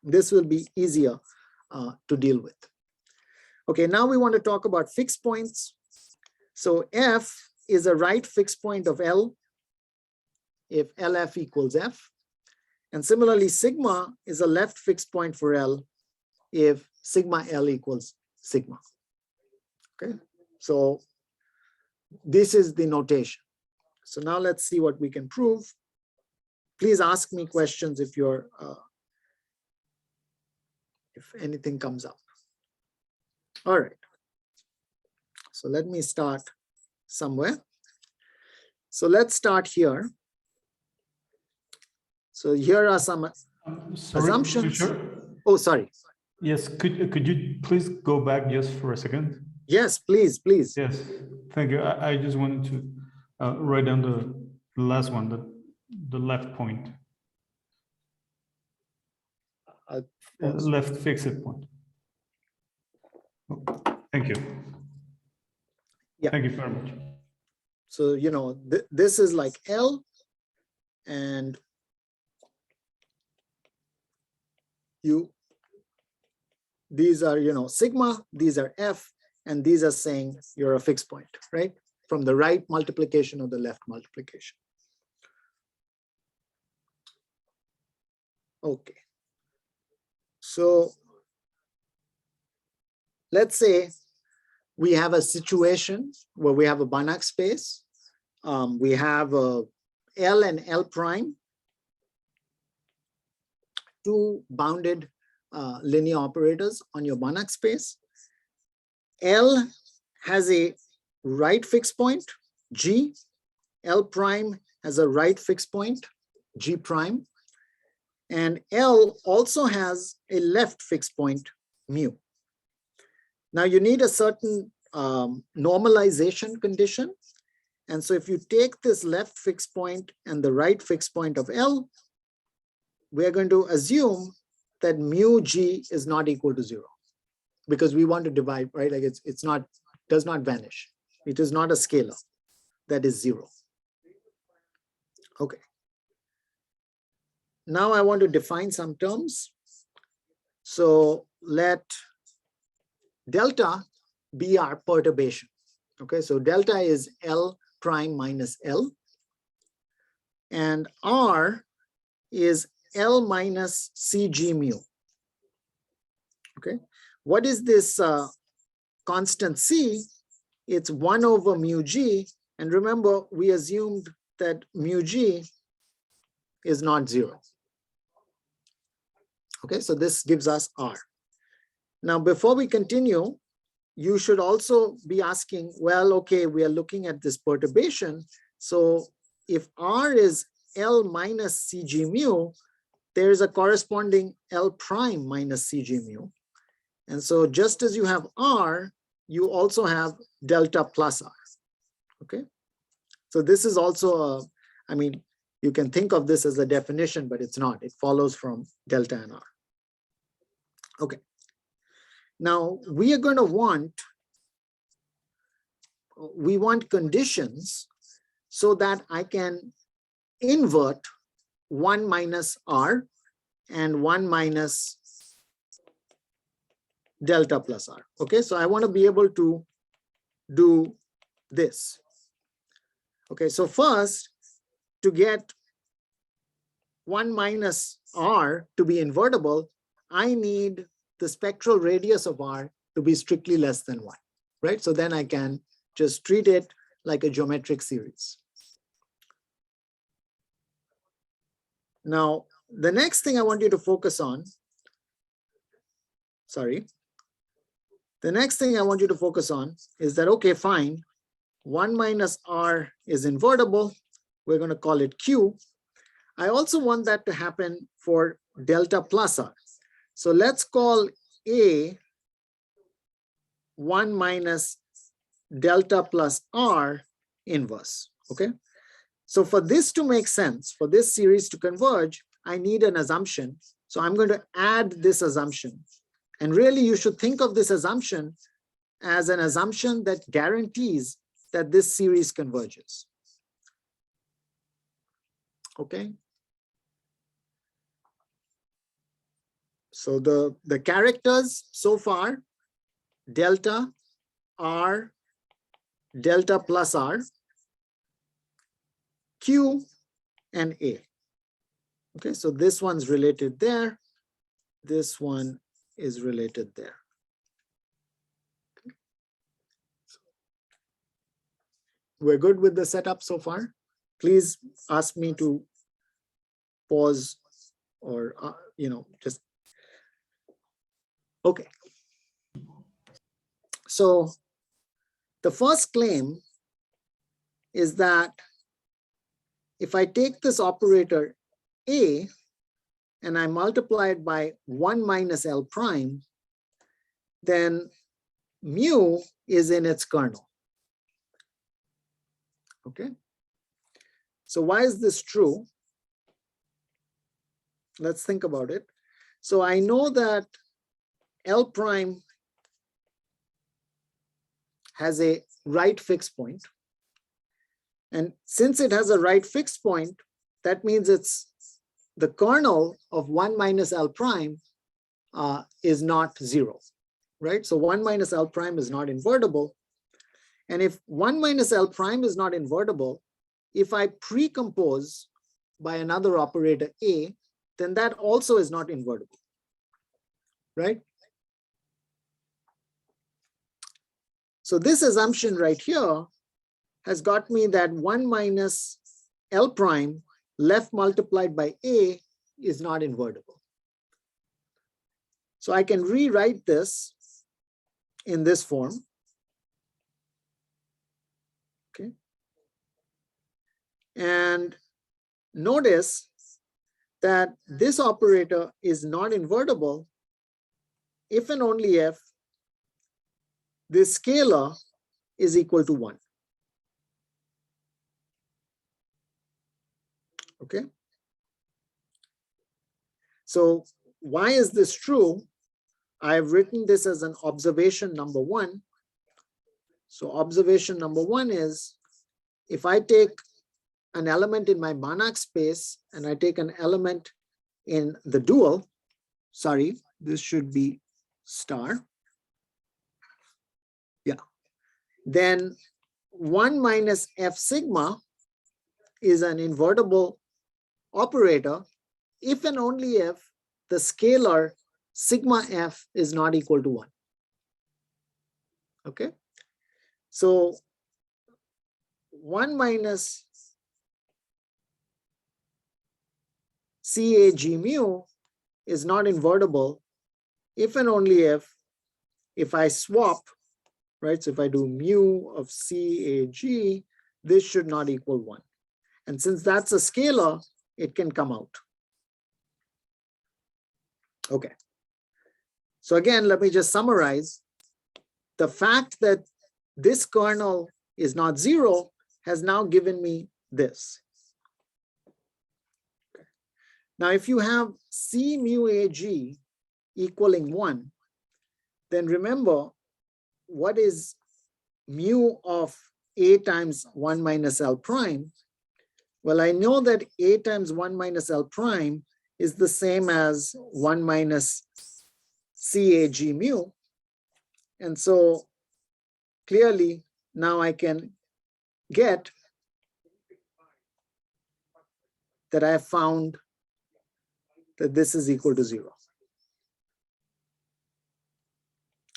This will be easier to deal with. Okay, now we want to talk about fixed points. So F is a right fixed point of L if LF equals F. And similarly, sigma is a left fixed point for L if sigma L equals sigma. Okay, so this is the notation. So now let's see what we can prove. Please ask me questions if you're if anything comes up. All right. So let me start somewhere. So let's start here. So here are some assumptions. Tushar? Oh, sorry. Yes, could you please go back just for a second? Yes, please, please. Yes, thank you. I just wanted to write down the last one, the left point. Left fixed point. Thank you. Yeah. Thank you very much. So, you know, this is like L, and these are, you know, sigma, these are F, and these are saying you're a fixed point, right? From the right multiplication or the left multiplication. Okay. So let's say we have a situation where we have a Banach space. We have a L and L prime, two bounded linear operators on your Banach space. L has a right fixed point, G. L prime has a right fixed point, G prime. And L also has a left fixed point, mu. Now you need a certain normalization condition. And so if you take this left fixed point and the right fixed point of L, we're going to assume that mu G is not equal to 0, because we want to divide, right? Like it's not, does not vanish. It is not a scalar that is 0. Okay. Now I want to define some terms. So let delta be our perturbation. Okay, so delta is L prime minus L, and R is L minus CG mu. Okay, what is this constant C? It's 1 over mu G, and remember we assumed that mu G is not 0. Okay, so this gives us R. Now, before we continue, you should also be asking, well, okay, we are looking at this perturbation. So if R is L minus CG mu, there is a corresponding L prime minus CG mu. And so just as you have R, you also have delta plus R. Okay, so this is also, I mean, you can think of this as a definition, but it's not. It follows from delta and R. Okay. Now we are going to want conditions so that I can invert 1 minus r and 1 minus delta plus r. Okay, so I want to be able to do this. Okay, so first, to get 1 minus r to be invertible, I need the spectral radius of r to be strictly less than 1, right? So then I can just treat it like a geometric series. Now, the next thing I want you to focus on, the next thing I want you to focus on is that, okay, fine, 1 minus r is invertible. We're going to call it q. I also want that to happen for delta plus r. So let's call A 1 minus delta plus r inverse, okay? So for this to make sense, for this series to converge, I need an assumption. So I'm going to add this assumption. And really, you should think of this assumption as an assumption that guarantees that this series converges. Okay. So the characters so far, delta, r, delta plus r, q, and a. Okay, so this one's related there. This one is related there. We're good with the setup so far. Please ask me to pause or, just. Okay. So the first claim is that if I take this operator A and I multiply it by 1 minus L prime, then mu is in its kernel. Okay. So why is this true? Let's think about it. So I know that L prime has a right fixed point. And since it has a right fixed point, that means it's the kernel of 1 minus L prime is not 0, right? So 1 minus L prime is not invertible. And if 1 minus L prime is not invertible, if I precompose by another operator A, then that also is not invertible, right? So this assumption right here has got me that 1 minus L prime left multiplied by A is not invertible. So I can rewrite this in this form. Okay. And notice that this operator is not invertible if and only if this scalar is equal to 1. Okay. So why is this true? I have written this as an observation number 1. So observation number 1 is, if I take an element in my Banach space and I take an element in the dual, sorry, this should be star. Yeah. Then 1 minus F sigma is an invertible operator if and only if the scalar sigma F is not equal to 1. Okay. So 1 minus CAG mu is not invertible if and only if I swap, right? So if I do mu of CAG, this should not equal 1. And since that's a scalar, it can come out. Okay. So again, let me just summarize. The fact that this kernel is not 0 has now given me this. Okay. Now, if you have C mu AG equaling 1, then remember, what is mu of A times 1 minus L prime? Well, I know that A times 1 minus L prime is the same as 1 minus CAG mu. And so clearly now I can get that I have found that this is equal to 0.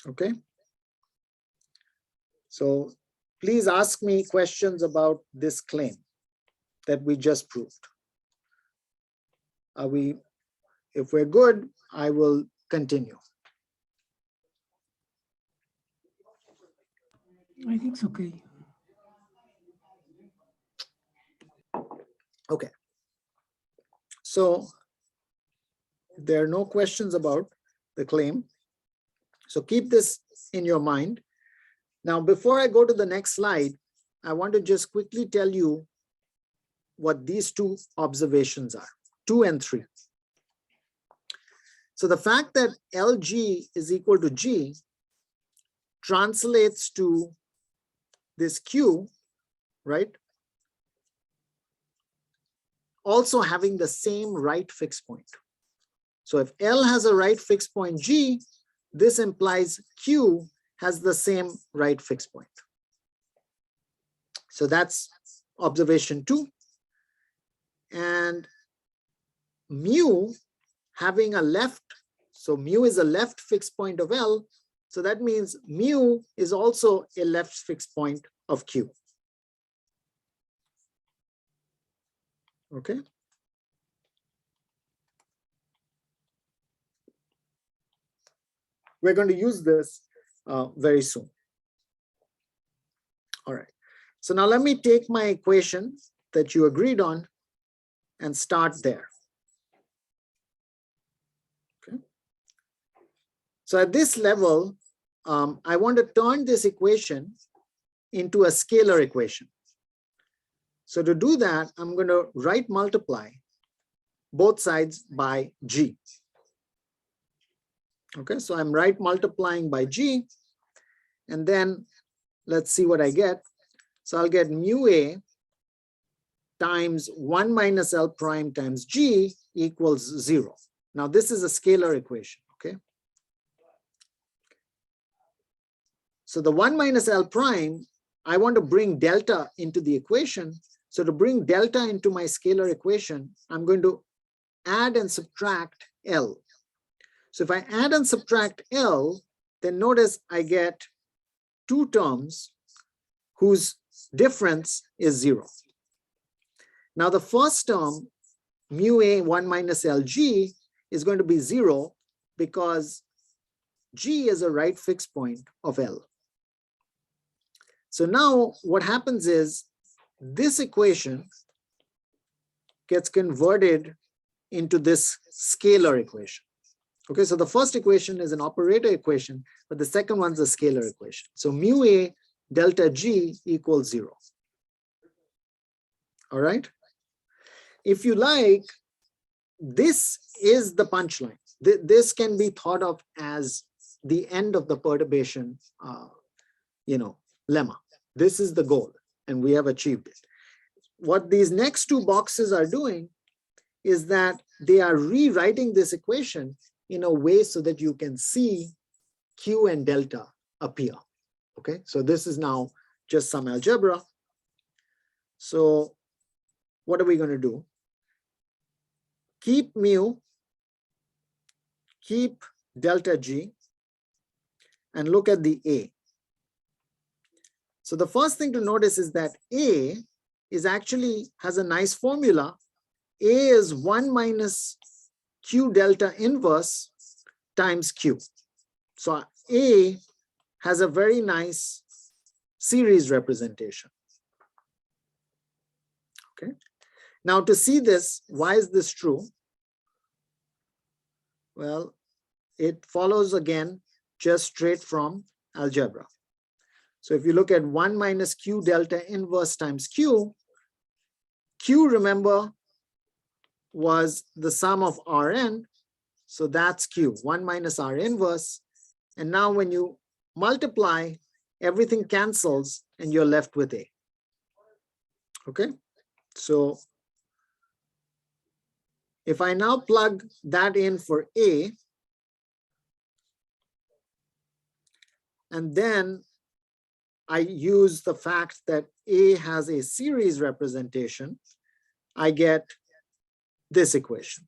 Okay. So please ask me questions about this claim that we just proved. If we're good, I will continue. I think it's okay. Okay. So there are no questions about the claim. So keep this in your mind. Now, before I go to the next slide, I want to just quickly tell you what these two observations are, 2 and 3. So the fact that LG is equal to G translates to this Q, right? Also having the same right fixed point. So if L has a right fixed point G, this implies Q has the same right fixed point. So that's observation 2. And mu having a left, so mu is a left fixed point of L, so that means mu is also a left fixed point of Q. Okay. We're going to use this very soon. All right. So now let me take my equation that you agreed on and start there. Okay. So at this level, I want to turn this equation into a scalar equation. So to do that, I'm going to right multiply both sides by G. Okay, so I'm right multiplying by G, and then let's see what I get. So I'll get mu A times 1 minus L prime times G equals 0. Now this is a scalar equation, okay? So the 1 minus L prime, I want to bring delta into the equation. So to bring delta into my scalar equation, I'm going to add and subtract L. So if I add and subtract L, then notice I get 2 terms whose difference is 0. Now the first term, mu A 1 minus LG, is going to be 0 because G is a right fixed point of L. So now what happens is this equation gets converted into this scalar equation. Okay, so the first equation is an operator equation, but the second one's a scalar equation. So mu A delta G equals 0. All right. If you like, this is the punchline. This can be thought of as the end of the perturbation, lemma. This is the goal, and we have achieved it. What these next 2 boxes are doing is that they are rewriting this equation in a way so that you can see Q and delta appear. Okay, so this is now just some algebra. So what are we going to do? Keep mu, keep delta G, and look at the A. So the first thing to notice is that A is actually has a nice formula. A is 1 minus Q delta inverse times Q. So A has a very nice series representation. Okay. Now to see this, why is this true? Well, it follows again just straight from algebra. So if you look at 1 minus Q delta inverse times Q, Q, remember, was the sum of Rn. So that's Q, 1 minus R inverse. And now when you multiply, everything cancels and you're left with A. Okay, so if I now plug that in for A, and then I use the fact that A has a series representation, I get this equation.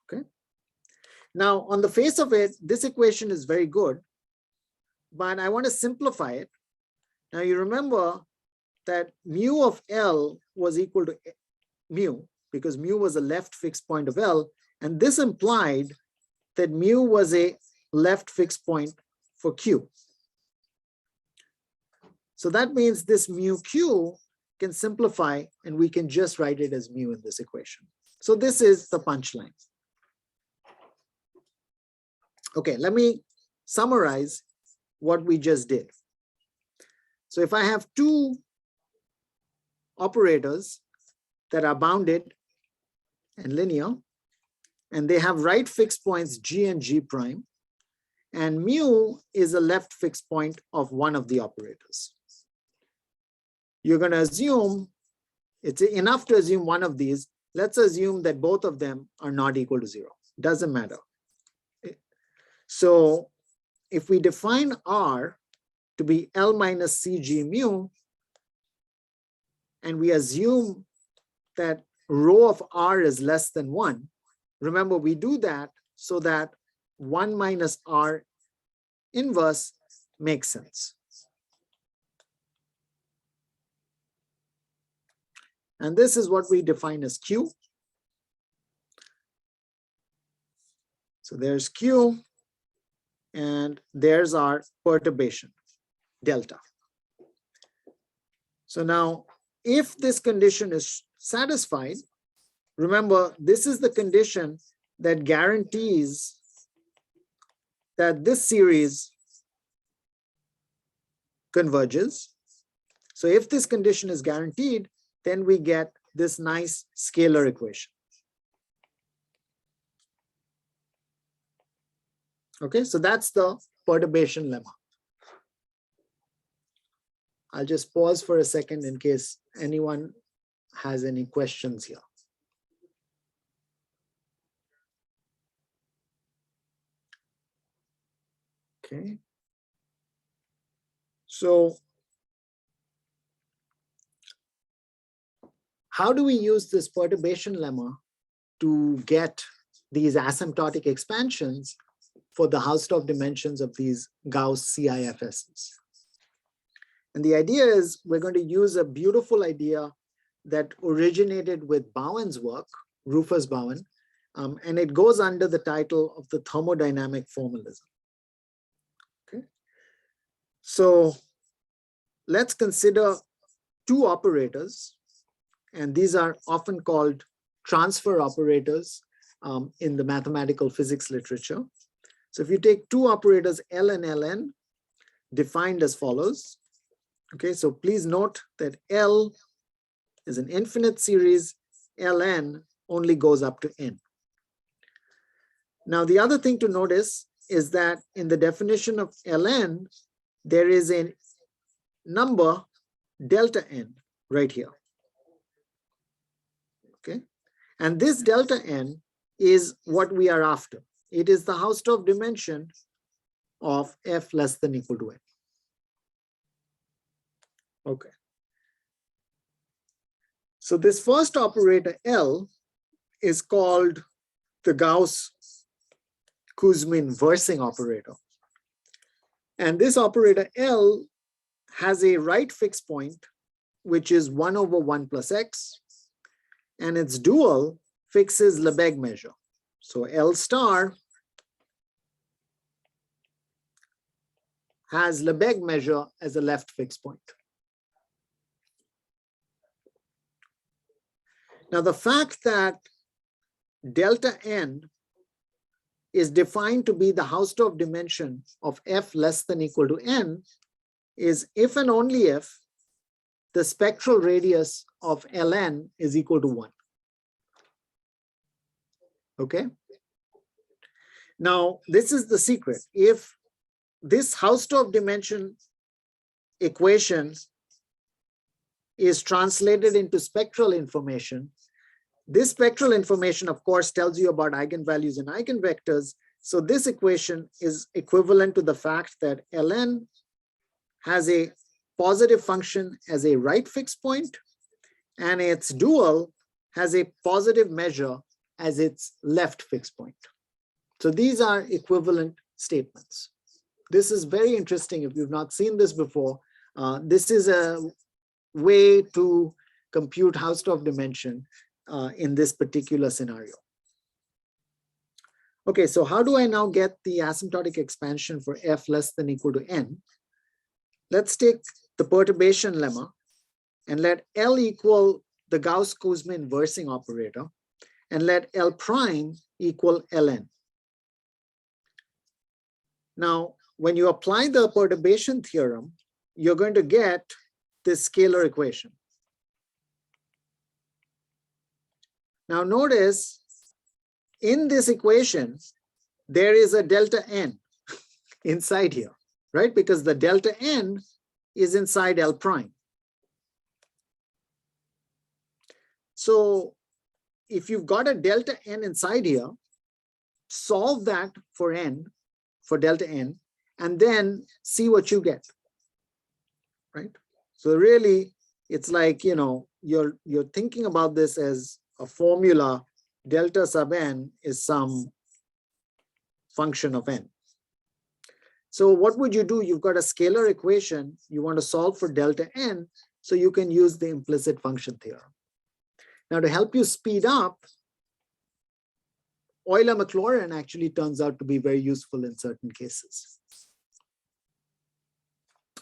Okay. Now, on the face of it, this equation is very good, but I want to simplify it. Now, you remember that mu of L was equal to mu, because mu was a left fixed point of L, and this implied that mu was a left fixed point for Q. So that means this mu Q can simplify, and we can just write it as mu in this equation. So this is the punchline. Okay, let me summarize what we just did. So if I have two operators that are bounded and linear, and they have right fixed points G and G prime, and mu is a left fixed point of one of the operators. You're going to assume, it's enough to assume one of these. Let's assume that both of them are not equal to 0. Doesn't matter. So if we define R to be L minus CG mu, and we assume that rho of R is less than 1, remember we do that so that 1 minus R inverse makes sense. And this is what we define as Q. So there's Q, and there's our perturbation, delta. So now, if this condition is satisfied, remember, this is the condition that guarantees that this series converges. So if this condition is guaranteed, then we get this nice scalar equation. Okay, so that's the perturbation lemma. I'll just pause for a second in case anyone has any questions here. Okay. So how do we use this perturbation lemma to get these asymptotic expansions for the Hausdorff dimensions of these Gauss CIFSs? And the idea is we're going to use a beautiful idea that originated with Bowen's work, Rufus Bowen, and it goes under the title of the thermodynamic formalism. Okay. So let's consider two operators, and these are often called transfer operators in the mathematical physics literature. So if you take two operators L and Ln, defined as follows. Okay, so please note that L is an infinite series, Ln only goes up to n. Now, the other thing to notice is that in the definition of Ln, there is a number delta n right here. Okay, and this delta n is what we are after. It is the Hausdorff dimension of f less than equal to n. Okay. So this first operator L is called the Gauss-Kuzmin Versing operator. And this operator L has a right fixed point, which is 1 over 1 plus x, and its dual fixes Lebesgue measure. So L star has Lebesgue measure as a left fixed point. Now, the fact that delta n is defined to be the Hausdorff dimension of f less than equal to n is if and only if the spectral radius of Ln is equal to 1. Okay. Now, this is the secret. If this Hausdorff dimension equation is translated into spectral information, this spectral information, of course, tells you about eigenvalues and eigenvectors. So this equation is equivalent to the fact that Ln has a positive function as a right fixed point, and its dual has a positive measure as its left fixed point. So these are equivalent statements. This is very interesting if you've not seen this before. This is a way to compute Hausdorff dimension in this particular scenario. Okay, so how do I now get the asymptotic expansion for f less than equal to n? Let's take the perturbation lemma and let L equal the Gauss-Kuzmin inversing operator, and let L prime equal Ln. Now, when you apply the perturbation theorem, you're going to get this scalar equation. Now notice, in this equation, there is a delta n inside here, right? Because the delta n is inside L prime. So if you've got a delta n inside here, solve that for n, for delta n, and then see what you get, right? So really, it's like, you know, you're thinking about this as a formula. Delta sub n is some function of n. So what would you do? You've got a scalar equation. You want to solve for delta n, so you can use the implicit function theorem. Now, to help you speed up, Euler-Maclaurin actually turns out to be very useful in certain cases.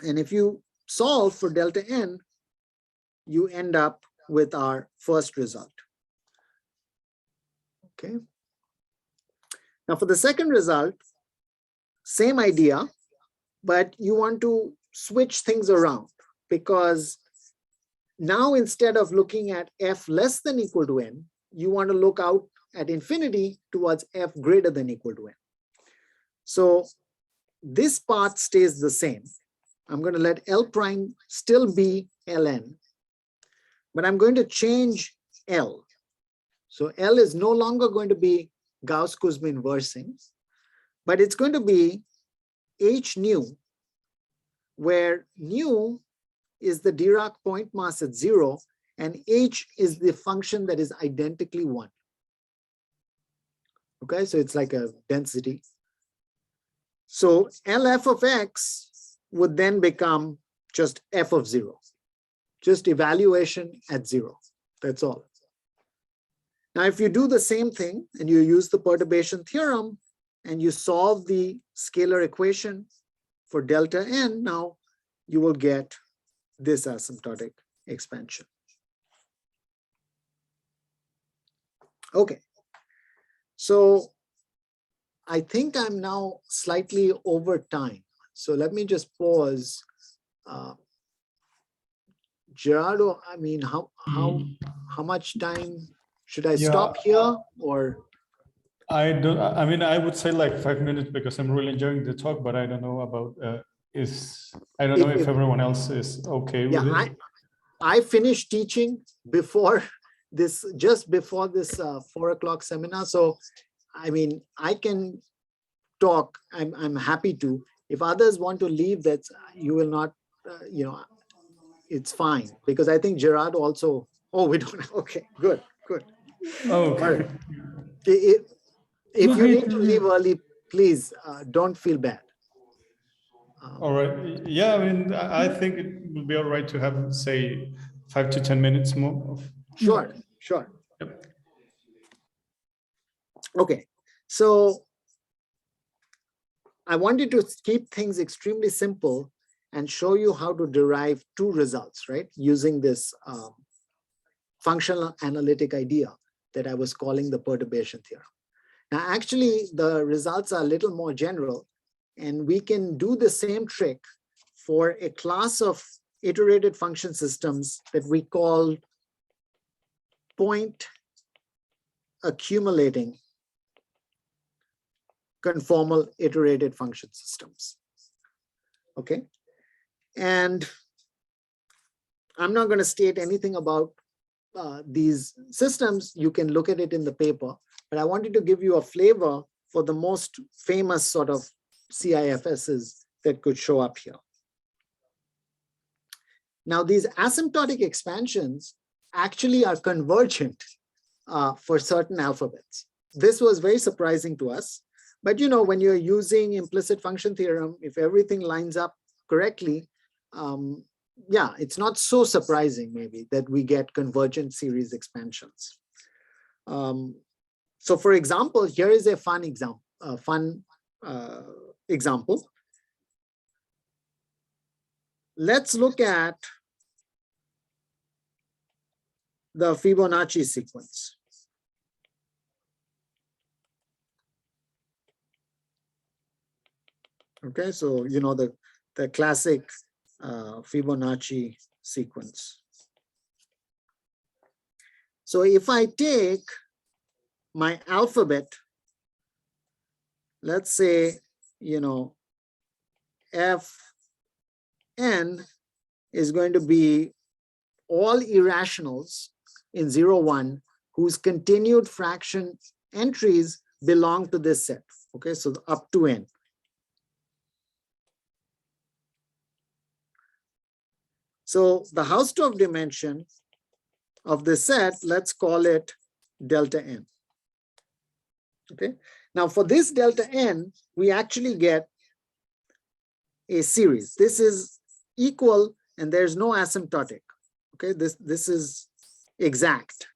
And if you solve for delta n, you end up with our first result. Okay. Now, for the second result, same idea, but you want to switch things around, because now instead of looking at f less than equal to n, you want to look out at infinity towards f greater than equal to n. So this part stays the same. I'm going to let L prime still be Ln, but I'm going to change L. So L is no longer going to be Gauss-Kuzmin inversing, but it's going to be h nu, where nu is the Dirac point mass at 0, and h is the function that is identically 1. Okay, so it's like a density. So Lf of x would then become just f of 0, just evaluation at 0. That's all. Now, if you do the same thing and you use the perturbation theorem and you solve the scalar equation for delta n, now you will get this asymptotic expansion. Okay, so I think I'm now slightly over time. So let me just pause. Gerardo, I mean, how much time should I stop here, or? I don't. I mean, I would say like 5 minutes, because I'm really enjoying the talk, but I don't know about I don't know if everyone else is okay with it. I finished teaching before this, just before this 4 o'clock seminar. So, I mean, I can talk. I'm happy to. If others want to leave, that's, you will not. You know, it's fine, because I think Gerard also. Oh, we don't. Okay, good. Oh, okay. If you need to leave early, please don't feel bad. All right. Yeah, I mean, I think it would be all right to have, say, 5 to 10 minutes more. Sure. Yep. Okay, so I wanted to keep things extremely simple and show you how to derive 2 results, right? Using this functional analytic idea that I was calling the perturbation theorem. Now, actually, the results are a little more general, and we can do the same trick for a class of iterated function systems that we call point accumulating conformal iterated function systems. Okay, and I'm not going to state anything about these systems. You can look at it in the paper, but I wanted to give you a flavor for the most famous sort of CIFSs that could show up here. Now, these asymptotic expansions actually are convergent for certain alphabets. This was very surprising to us. But you know, when you're using implicit function theorem, if everything lines up correctly, yeah, it's not so surprising maybe that we get convergent series expansions. So for example, here is a fun example. Let's look at the Fibonacci sequence. Okay, so you know the classic Fibonacci sequence. So if I take my alphabet, let's say, you know, Fn is going to be all irrationals in 0, 1 whose continued fraction entries belong to this set. Okay, so up to n. So the Hausdorff dimension of the set, let's call it delta n. Okay. Now for this delta n, we actually get a series. This is equal and there's no asymptotic. Okay, this is exact.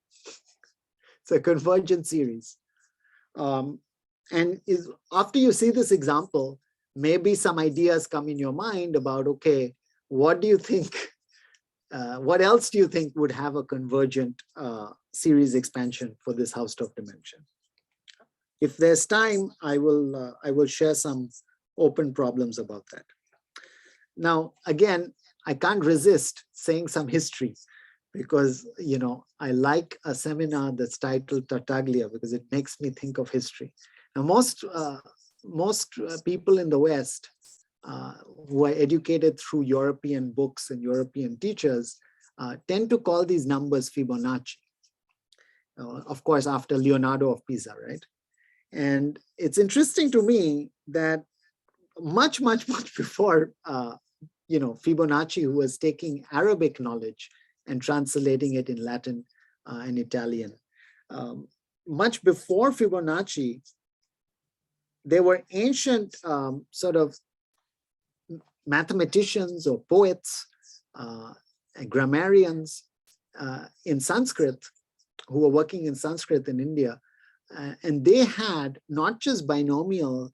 It's a convergent series. And after you see this example, maybe some ideas come in your mind about, okay, what do you think? What else do you think would have a convergent series expansion for this Hausdorff dimension? If there's time, I will share some open problems about that. Now, again, I can't resist saying some history because, you know, I like a seminar that's titled Tartaglia because it makes me think of history. Now, most people in the West who are educated through European books and European teachers tend to call these numbers Fibonacci, of course, after Leonardo of Pisa, right? And it's interesting to me that much before, you know, Fibonacci, who was taking Arabic knowledge and translating it in Latin and Italian, much before Fibonacci, there were ancient sort of mathematicians or poets and grammarians in Sanskrit who were working in Sanskrit in India. And they had not just binomial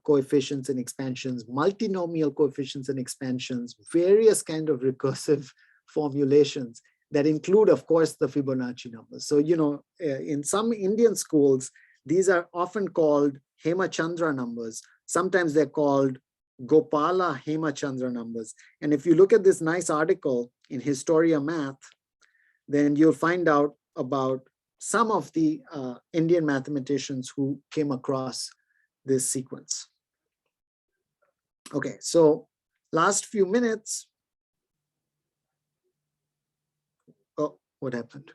coefficients and expansions, multinomial coefficients and expansions, various kind of recursive formulations that include, of course, the Fibonacci numbers. So, you know, in some Indian schools, these are often called Hemachandra numbers. Sometimes they're called Gopala Hemachandra numbers. And if you look at this nice article in Historia Math, then you'll find out about some of the Indian mathematicians who came across this sequence. Okay, so last few minutes. Oh, what happened?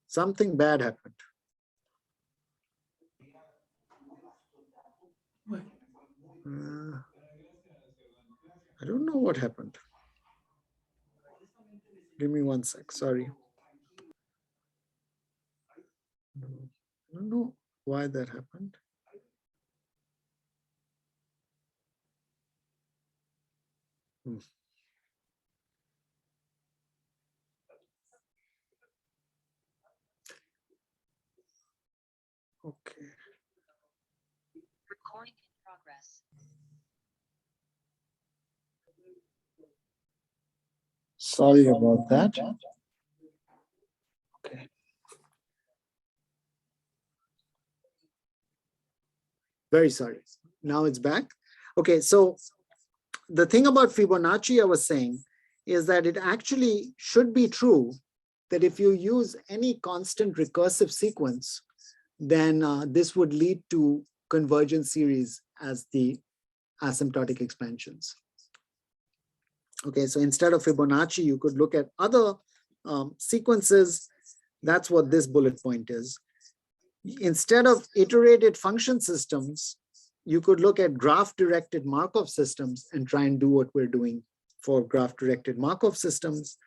Something bad happened. I don't know what happened. Give me 1 sec, sorry. I don't know why that happened. Okay. Recording in progress. Sorry about that. Okay. Very sorry. Now it's back. Okay, so the thing about Fibonacci I was saying is that it actually should be true that if you use any constant recursive sequence, then this would lead to convergent series as the asymptotic expansions. Okay, so instead of Fibonacci, you could look at other sequences. That's what this bullet point is. Instead of iterated function systems, you could look at graph-directed Markov systems and try and do what we're doing for graph-directed Markov systems.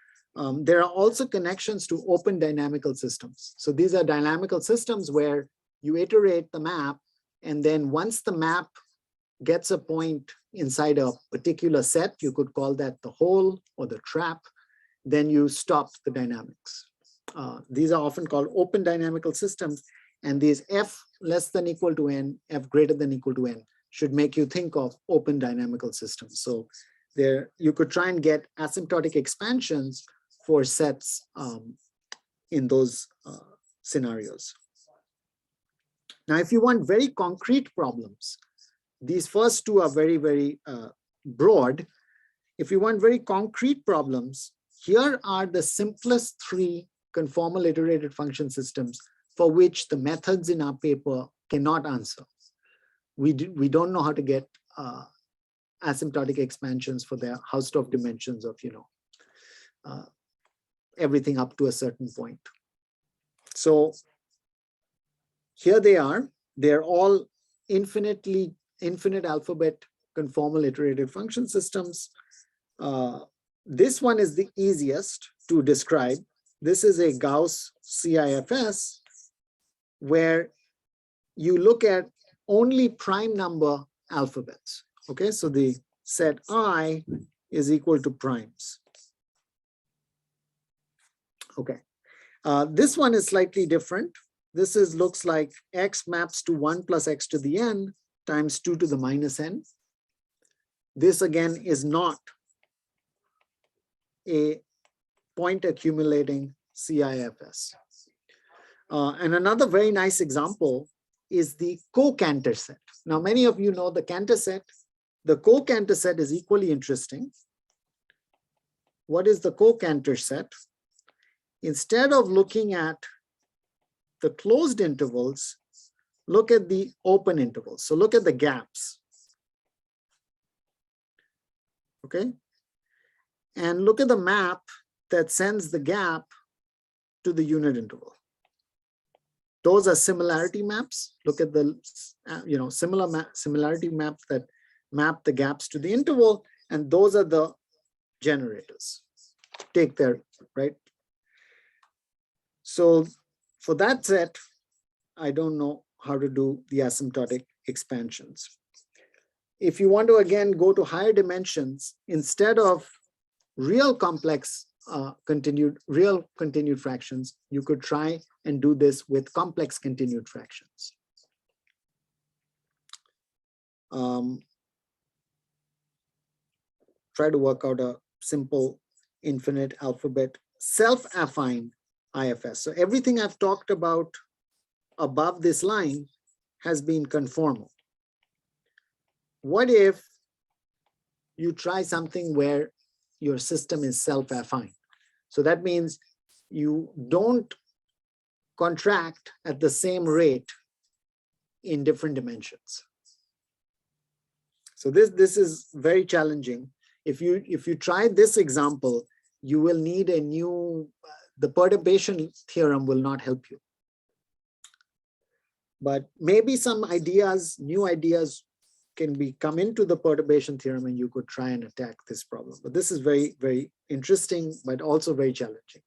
There are also connections to open dynamical systems. So these are dynamical systems where you iterate the map, and then once the map gets a point inside a particular set, you could call that the hole or the trap, then you stop the dynamics. These are often called open dynamical systems, and these f less than equal to n, f greater than equal to n should make you think of open dynamical systems. So there you could try and get asymptotic expansions for sets in those scenarios. Now, if you want very concrete problems, these first two are very, very broad. If you want very concrete problems, here are the simplest three conformal iterated function systems for which the methods in our paper cannot answer. We don't know how to get asymptotic expansions for their Hausdorff dimensions of, everything up to a certain point. So here they are. They're all infinite alphabet conformal iterated function systems. This one is the easiest to describe. This is a Gauss CIFS where you look at only prime number alphabets. Okay, so the set I is equal to primes. Okay, this one is slightly different. This looks like x maps to 1 plus x to the n times 2 to the minus n. This again is not a point accumulating CIFS. And another very nice example is the co-Cantor set. Now, many of you know the Cantor set. The co-Cantor set is equally interesting. What is the co-Cantor set? Instead of looking at the closed intervals, look at the open intervals. So look at the gaps. Okay. And look at the map that sends the gap to the unit interval. Those are similarity maps. Look at the similarity maps that map the gaps to the interval, and those are the generators. Take their, right? So for that set, I don't know how to do the asymptotic expansions. If you want to again go to higher dimensions, instead of real complex continued fractions, you could try and do this with complex continued fractions. Try to work out a simple infinite alphabet self-affine IFS. So everything I've talked about above this line has been conformal. What if you try something where your system is self-affine? So that means you don't contract at the same rate in different dimensions. So this is very challenging. If you try this example, you will need a new, the perturbation theorem will not help you. But maybe some ideas, new ideas can come into the perturbation theorem, and you could try and attack this problem. But this is very, very interesting, but also very challenging.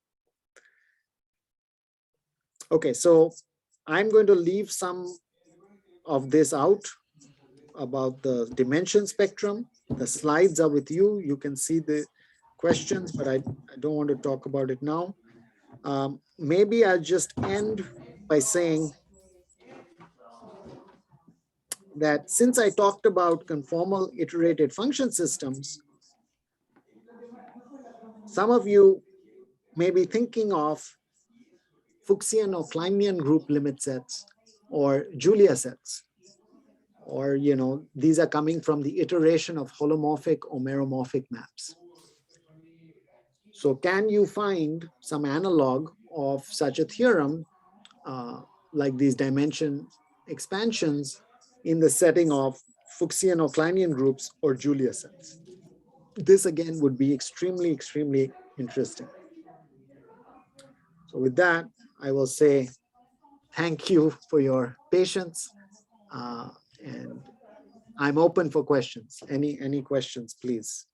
Okay, so I'm going to leave some of this out about the dimension spectrum. The slides are with you. You can see the questions, but I don't want to talk about it now. Maybe I'll just end by saying that since I talked about conformal iterated function systems, some of you may be thinking of Fuchsian or Kleinian group limit sets or Julia sets, or these are coming from the iteration of holomorphic or meromorphic maps. So can you find some analog of such a theorem like these dimension expansions in the setting of Fuchsian or Kleinian groups or Julia sets. This again would be extremely, extremely interesting. So with that, I will say thank you for your patience, and I'm open for questions. Any questions, please?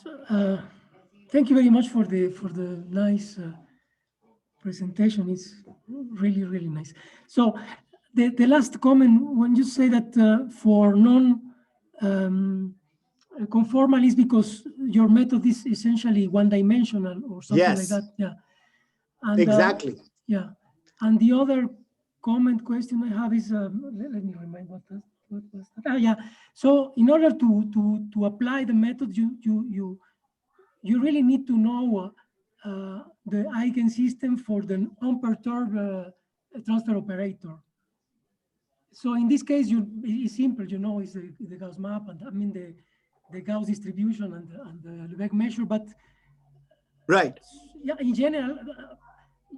So, thank you very much for the nice presentation. It's really, really nice. So the last comment, when you say that for non-conformal is because your method is essentially one-dimensional or something like Yes. that. Yeah. And, Exactly. yeah. And the other question I have is, let me remind what was that? Yeah. So in order to apply the method, you really need to know the eigensystem for the unperturbed transfer operator. So in this case, it's simple, it's the Gauss map, and I mean the Gauss distribution and the Lebesgue measure. But right, yeah, in general,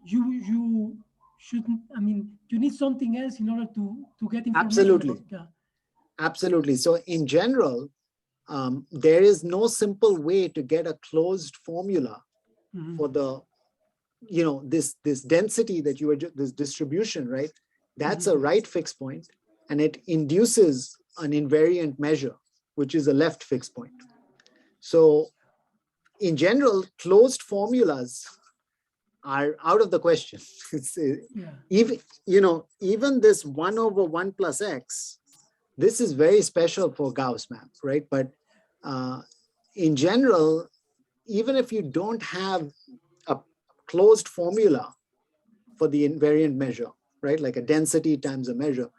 you shouldn't. I mean, you need something else in order to get information. Absolutely. Yeah. Absolutely. So in general, there is no simple way to get a closed formula for the, this density that you were, this distribution, right? That's a right fixed point, and it induces an invariant measure, which is a left fixed point. So in general, closed formulas are out of the question. It's, even this 1 over 1 plus x, this is very special for Gauss map, right? But in general, even if you don't have a closed formula for the invariant measure, right? Like a density times a measure,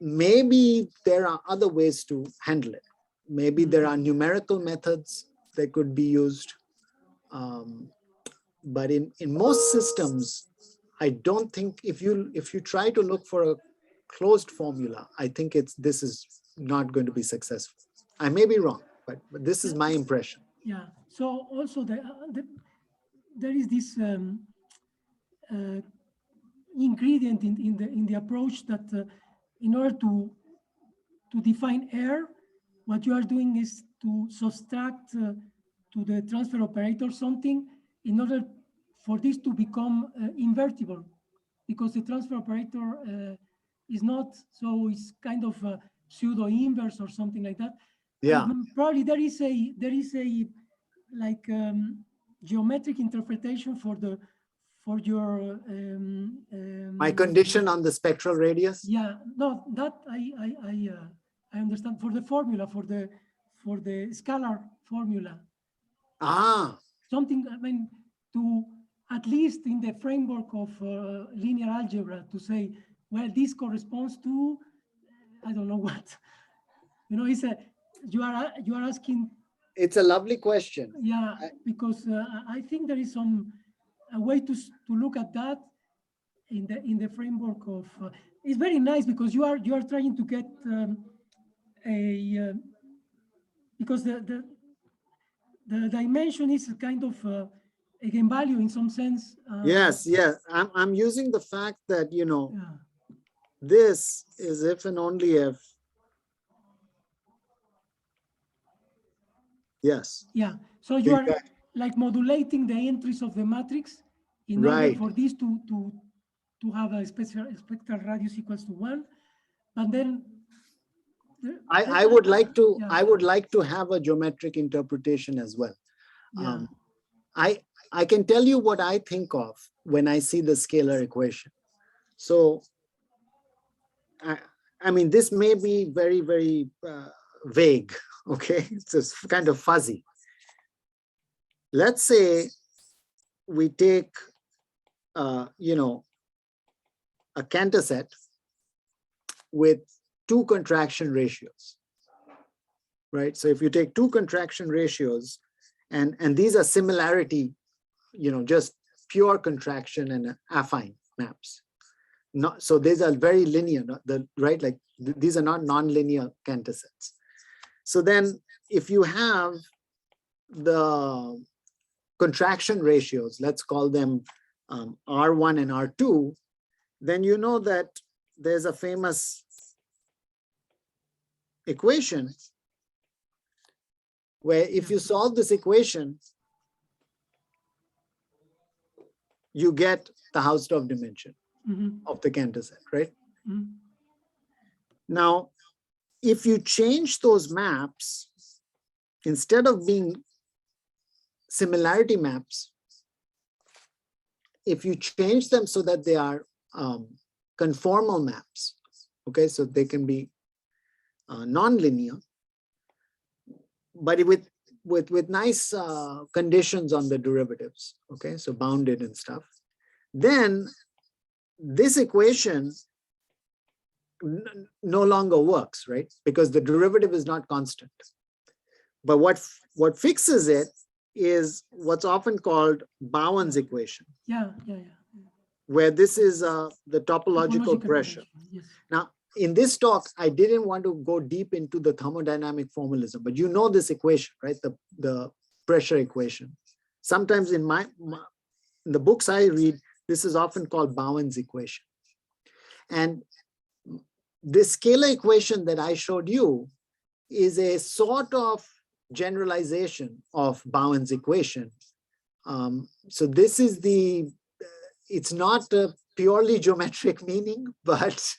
maybe there are other ways to handle it. Maybe there are numerical methods that could be used. But in most systems, I don't think if you try to look for a closed formula, I think this is not going to be successful. I may be wrong, but this is my impression. Yeah. So also there is this ingredient in the approach that in order to define R, what you are doing is to subtract to the transfer operator something in order for this to become invertible, because the transfer operator is not, so it's kind of a pseudo inverse or something like that. Yeah. Probably there is a like geometric interpretation for your my condition on the spectral radius. Yeah, no, that I understand, for the formula, for the scalar formula. Something, I mean, to at least in the framework of linear algebra, to say, well, this corresponds to, I don't know what. It's you are asking. It's a lovely question. Yeah, because I think there is a way to look at that in the framework of. It's very nice because you are trying to get because the dimension is a kind of eigenvalue in some sense. Yes. I'm using the fact that this is if and only if. Yes. Yeah. So you are like modulating the entries of the matrix in order for this to have a spectral radius equals to 1, but then. I would like to have a geometric interpretation as well. Yeah. I can tell you what I think of when I see the scalar equation. So, I mean, this may be very, very vague, okay? It's just kind of fuzzy. Let's say we take, a Cantor set with 2 contraction ratios, right? So if you take 2 contraction ratios, and these are similarity, just pure contraction and affine maps. So these are very linear, right? Like these are not nonlinear Cantor sets. So then if you have the contraction ratios, let's call them R1 and R2, then you know that there's a famous equation where if you solve this equation, you get the Hausdorff dimension of the Cantor set, right? Now, if you change those maps, instead of being similarity maps, if you change them so that they are conformal maps, okay, so they can be nonlinear, but with nice conditions on the derivatives, okay, so bounded and stuff, then this equation no longer works, right? Because the derivative is not constant. But what fixes it is what's often called Bowen's equation. Where this is the topological pressure. Yes. Now, in this talk, I didn't want to go deep into the thermodynamic formalism, but you know this equation, right? The pressure equation. Sometimes in the books I read, this is often called Bowen's equation. And this scalar equation that I showed you is a sort of generalization of Bowen's equation. So this is it's not a purely geometric meaning, but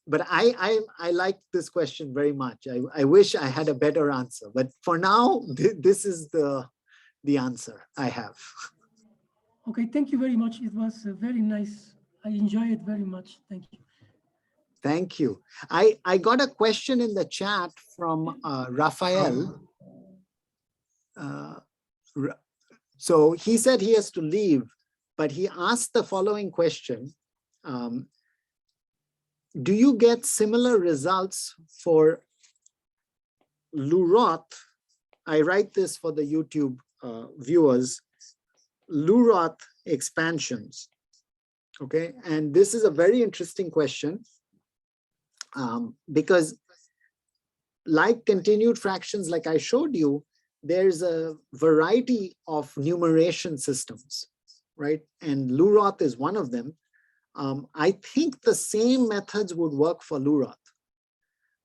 I like this question very much. I wish I had a better answer, but for now, this is the answer I have. Okay, thank you very much. It was very nice. I enjoyed it very much. Thank you. Thank you. I got a question in the chat from Raphael. So he said he has to leave, but he asked the following question. Do you get similar results for Luroth? I write this for the YouTube viewers. Luroth expansions. Okay, and this is a very interesting question because like continued fractions, like I showed you, there's a variety of numeration systems, right? And Luroth is one of them. I think the same methods would work for Luroth.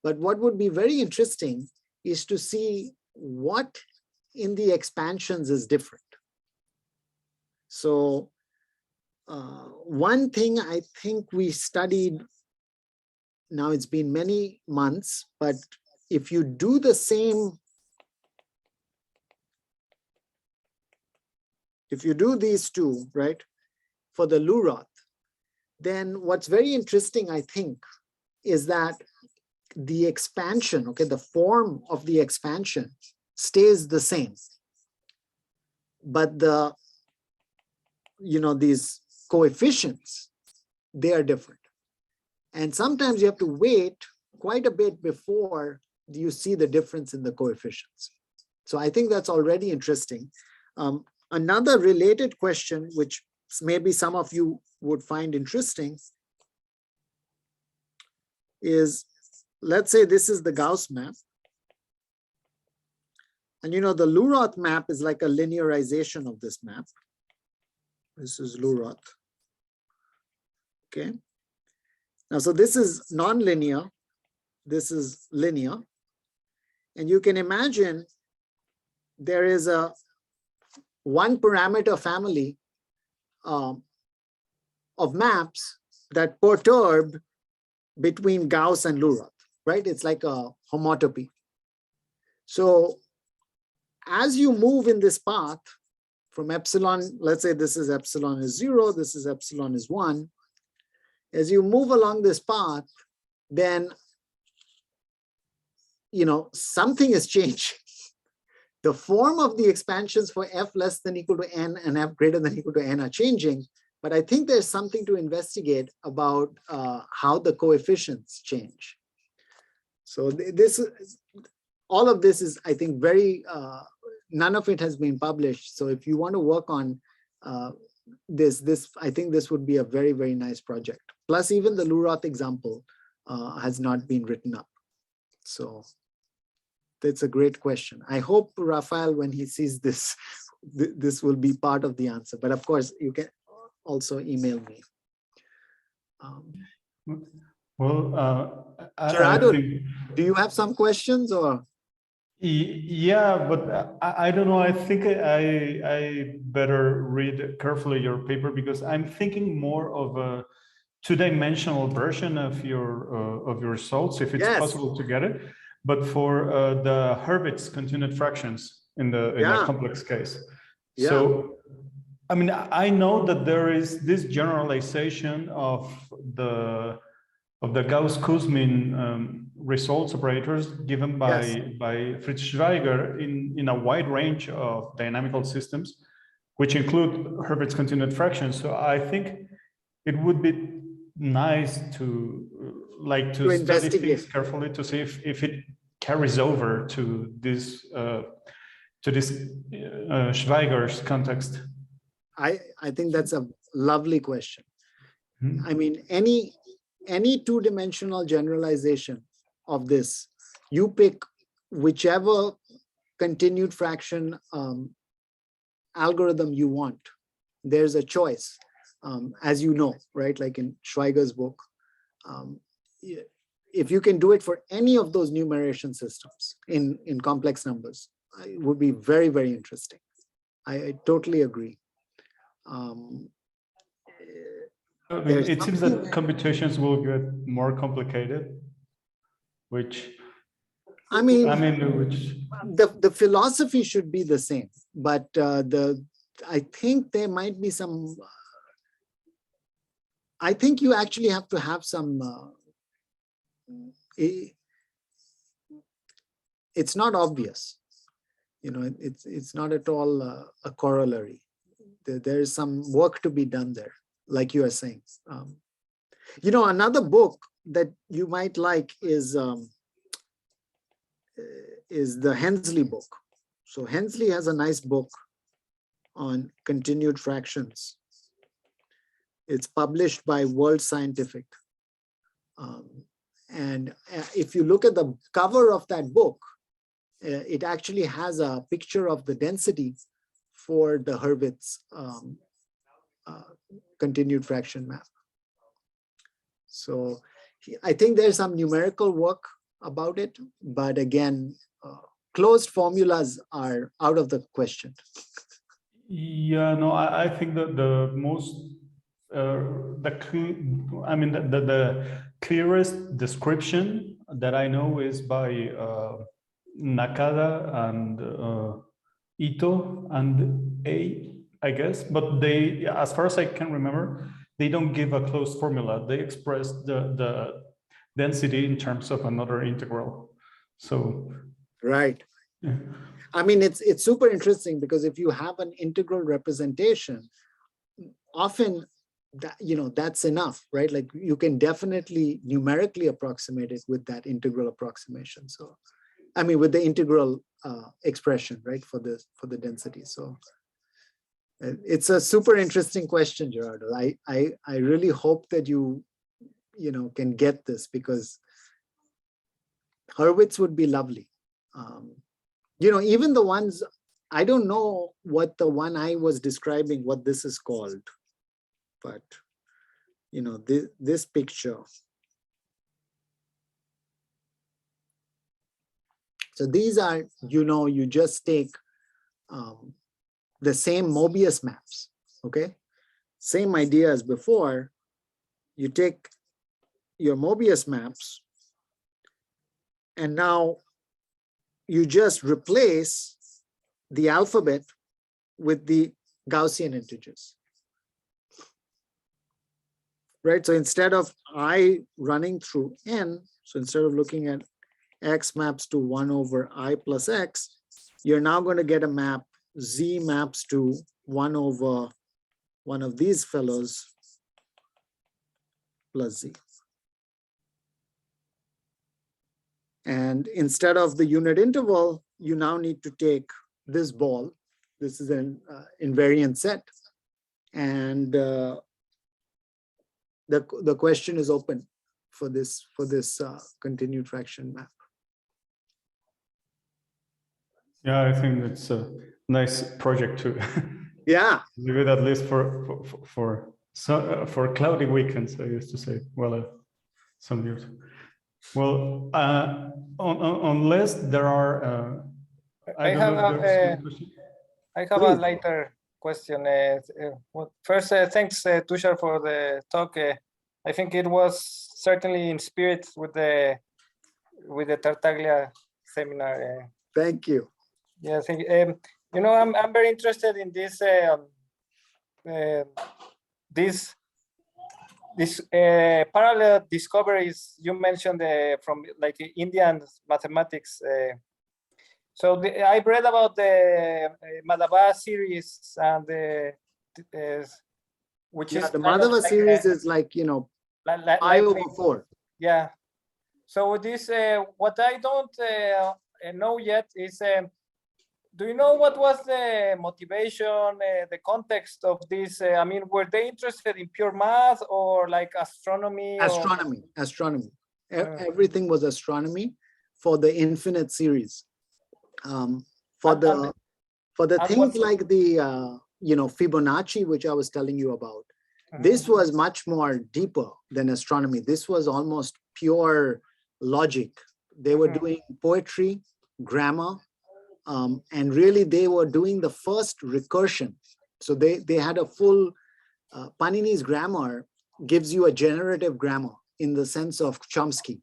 But what would be very interesting is to see what in the expansions is different. So one thing I think we studied, now it's been many months, but if you do the same, if you do these two, right, for the Luroth, then what's very interesting, I think, is that the expansion, okay, the form of the expansion stays the same. But these coefficients, they are different. And sometimes you have to wait quite a bit before you see the difference in the coefficients. So I think that's already interesting. Another related question, which maybe some of you would find interesting, is, let's say this is the Gauss map. And the Luroth map is like a linearization of this map. This is Luroth. Okay. Now, so this is nonlinear. This is linear. And you can imagine there is a one parameter family of maps that perturb between Gauss and Luroth, right? It's like a homotopy. So as you move in this path from epsilon, let's say this is epsilon is 0, this is epsilon is 1. As you move along this path, then, something is changing. The form of the expansions for f less than equal to n and f greater than equal to n are changing, but I think there's something to investigate about how the coefficients change. So all of this is, I think, very, none of it has been published. So if you want to work on this, I think this would be a very, very nice project. Plus, even the Luroth example has not been written up. So That's a great question. I hope Raphael, when he sees this, this will be part of the answer. But of course, you can also email me. Well, Gerardo, I think, do you have some questions or? yeah, but I don't know. I think I better read carefully your paper, because I'm thinking more of a two-dimensional version of your results, if it's possible to get it. But for the Hurwitz continued fractions in the complex case. So, I mean, I know that there is this generalization of the Gauss-Kuzmin results operators given by Fritz Schweiger in a wide range of dynamical systems, which include Hurwitz continued fractions. So I think it would be nice to study things carefully to see if it carries over to this Schweiger's context. I think that's a lovely question. I mean, any two-dimensional generalization of this, you pick whichever continued fraction algorithm you want. There's a choice, as you know, right? Like in Schweiger's book. If you can do it for any of those numeration systems in complex numbers, it would be very, very interesting. I totally agree. It seems that computations will get more complicated, which the philosophy should be the same, but I think there might be some. I think you actually have to have some. It's not obvious, you know. It's not at all a corollary. There is some work to be done there, like you are saying. You know, another book that you might like is the Hensley book. So Hensley has a nice book on continued fractions. It's published by World Scientific. And if you look at the cover of that book, it actually has a picture of the density for the Hurwitz continued fraction map. So I think there's some numerical work about it, but again, closed formulas are out of the question. Yeah, no, I think that the most, the clearest description that I know is by Nakada and Ito and I guess, but they, as far as I can remember, they don't give a closed formula. They express the density in terms of another integral. So right. Yeah. I mean, it's super interesting because if you have an integral representation, often that, you know, that's enough, right? Like you can definitely numerically approximate it with that integral approximation. So, I mean, with the integral expression, right, for the density. So it's a super interesting question, Gerardo. I really hope that you know, can get this, because Hurwitz would be lovely. You know, even the ones, I don't know what the one I was describing, what this is called, but, you know, this picture. So these are, you know, you just take the same Mobius maps, okay? Same idea as before. You take your Mobius maps, and now you just replace the alphabet with the Gaussian integers, right? So instead of I running through n, so instead of looking at x maps to 1 over I plus x, you're now going to get a map z maps to 1 over one of these fellows plus z. And instead of the unit interval, you now need to take this ball. This is an invariant set. And the question is open for this continued fraction map. Yeah, I think it's a nice project to Yeah. do it at least for cloudy weekends. I used to say, well, some years. Well, unless there are, I have Please. a later question. First, thanks, Tushar, for the talk. I think it was certainly in spirit with the Tartaglia seminar. Thank you. Yeah, thank you. You know, I'm very interested in this parallel discoveries you mentioned from like Indian mathematics. So I've read about the Madhava series and which is the Madhava series is like, you know, like 5/4. Yeah. So this what I don't know yet is do you know what was the motivation, the context of this? I mean, were they interested in pure math or like astronomy? Astronomy. Everything was astronomy for the infinite series. For the things like the you know, Fibonacci, which I was telling you about, this was much more deeper than astronomy. This was almost pure logic. They were doing poetry, grammar, and really they were doing the first recursion. So they had a full Panini's grammar gives you a generative grammar in the sense of Chomsky.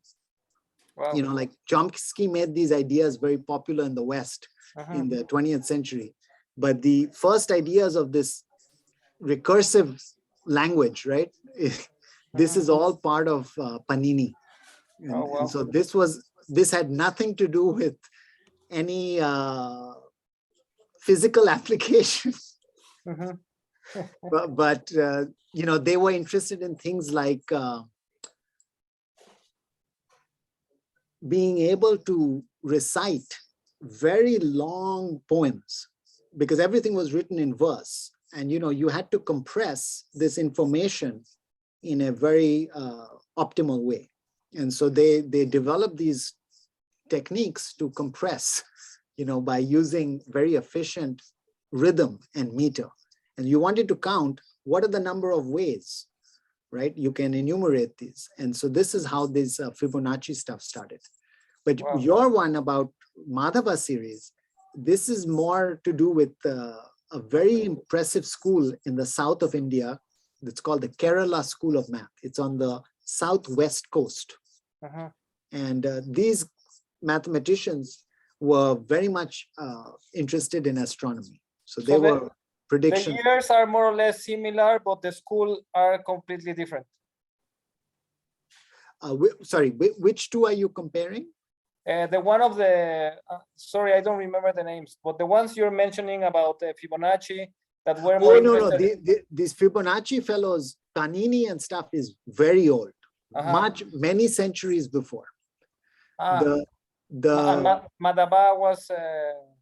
Wow. You know, like Chomsky made these ideas very popular in the West in the 20th century. But the first ideas of this recursive language, right? This is all part of Panini. And, and so this had nothing to do with any physical application. but you know, they were interested in things like being able to recite very long poems, because everything was written in verse, and you know, you had to compress this information in a very optimal way. And so they developed these techniques to compress, you know, by using very efficient rhythm and meter. And you wanted to count what are the number of ways, right? You can enumerate these. And so this is how this Fibonacci stuff started. But your one about Madhava series, this is more to do with a very impressive school in the south of India. It's called the Kerala School of Math. It's on the southwest coast. And these mathematicians were very much interested in astronomy. So they were predictions. The years are more or less similar, but the school are completely different. Sorry, which two are you comparing? The one of the, sorry, I don't remember the names, but the ones you're mentioning about Fibonacci that were more interested. These Fibonacci fellows, Panini and stuff is very old, many centuries before. The Madhava was...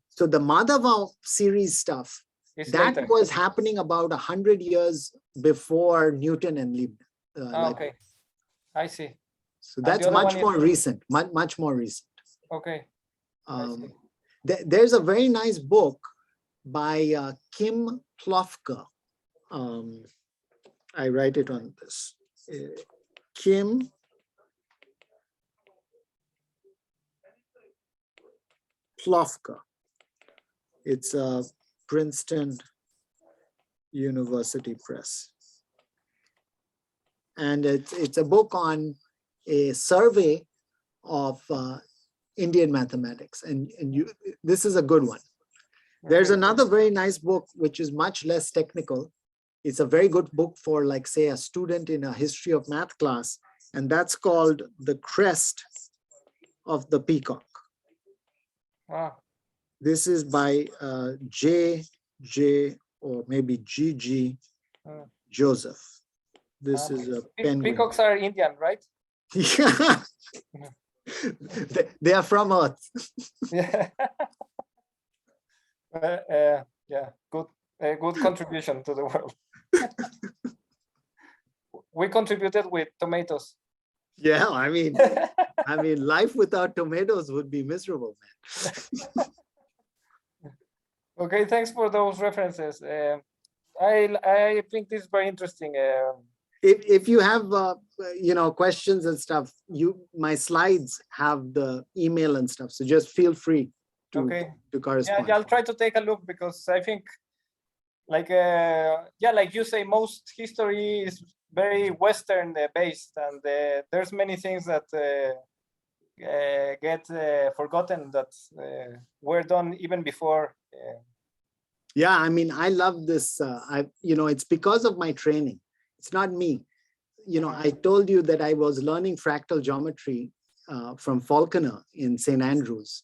so the Madhava series stuff, that was happening about 100 years before Newton and Leibniz. Okay, I see. So that's much more recent, much more recent. Okay. There's a very nice book by Kim Plofka. I write it on this. Kim Plofka. It's a Princeton University Press. And it's a book on a survey of Indian mathematics. And this is a good one. There's another very nice book, which is much less technical. It's a very good book for, like, say, a student in a history of math class. And that's called The Crest of the Peacock. This is by J. or maybe G. Joseph. This is a penguin. Peacocks are Indian, right? Yeah. They are from Earth. Yeah. Yeah, good contribution to the world. We contributed with tomatoes. Yeah, I mean, life without tomatoes would be miserable, man. Okay, thanks for those references. I think this is very interesting. If you have questions and stuff, my slides have the email and stuff, so just feel free to Okay. to correspond. Yeah, I'll try to take a look, because I think, like like you say, most history is very Western based, and there's many things that get forgotten that were done even before. Yeah, I mean, I love this. It's because of my training. It's not me. I told you that I was learning fractal geometry from Falconer in St. Andrews.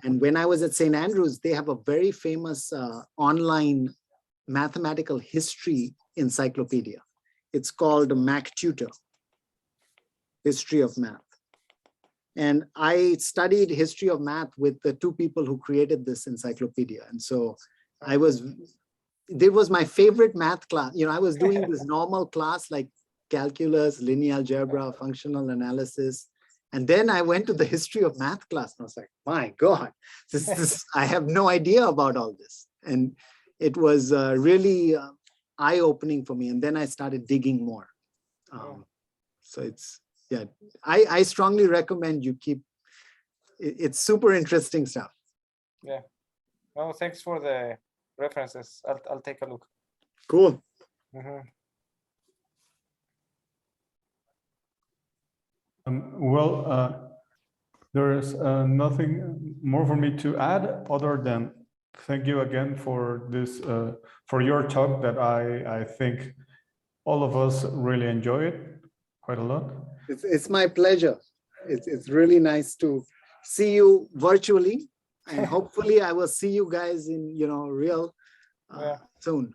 And when I was at St. Andrews, they have a very famous online mathematical history encyclopedia. It's called MacTutor, History of Math. And I studied history of math with the two people who created this encyclopedia. And so it was my favorite math class. I was doing this normal class like calculus, linear algebra, functional analysis. And then I went to the history of math class, and I was like, my God, I have no idea about all this. And it was really eye-opening for me. And then I started digging more. So I strongly recommend you it's super interesting stuff. Yeah. Oh, thanks for the references. I'll take a look. Cool. There is nothing more for me to add other than thank you again for this, for your talk that I think all of us really enjoy it quite a lot. It's my pleasure. It's really nice to see you virtually, and hopefully I will see you guys in real soon.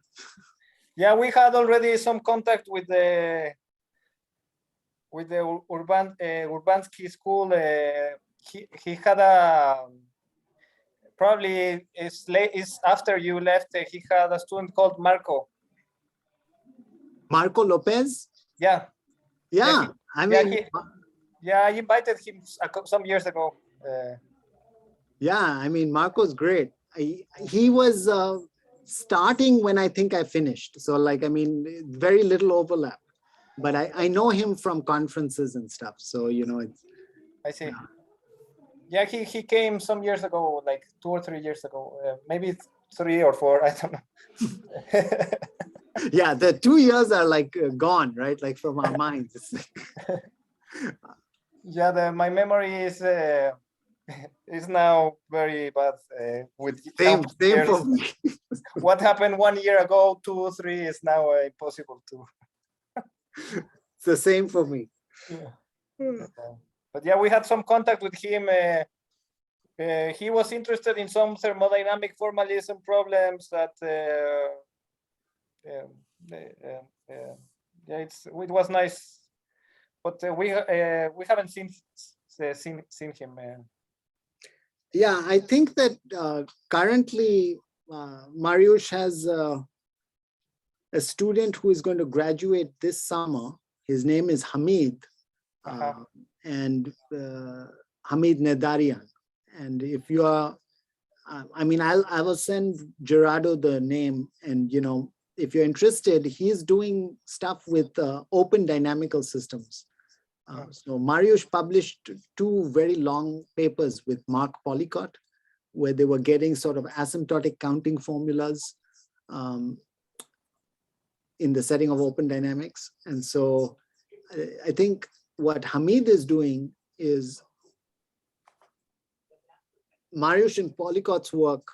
Yeah, we had already some contact with the Urbansky school. He had probably is after you left. He had a student called Marco Lopez. Yeah. I mean, I invited him some years ago. Yeah, I mean, Marco's great. He was starting when I think I finished. So very little overlap. But I know him from conferences and stuff. So, it's... I see. Yeah, he came some years ago, like 2 or 3 years ago. Maybe 3 or 4, I don't know. Yeah, the 2 years are gone, right? Like from our minds. Yeah, my memory is now very bad with same for me. What happened 1 year ago, 2 or 3 is now impossible to. It's the same for me. Yeah. But yeah, we had some contact with him. He was interested in some thermodynamic formalism problems that it was nice, but we haven't seen him. Yeah, I think that currently Mariusz has a student who is going to graduate this summer. His name is Hamid, and Hamid Nedarian. And if you are, I will send Gerardo the name, and if you're interested, he's doing stuff with open dynamical systems. So Mariusz published 2 very long papers with Mark Polycott, where they were getting sort of asymptotic counting formulas in the setting of open dynamics. And so I think what Hamid is doing is Mariusz and Polycott's work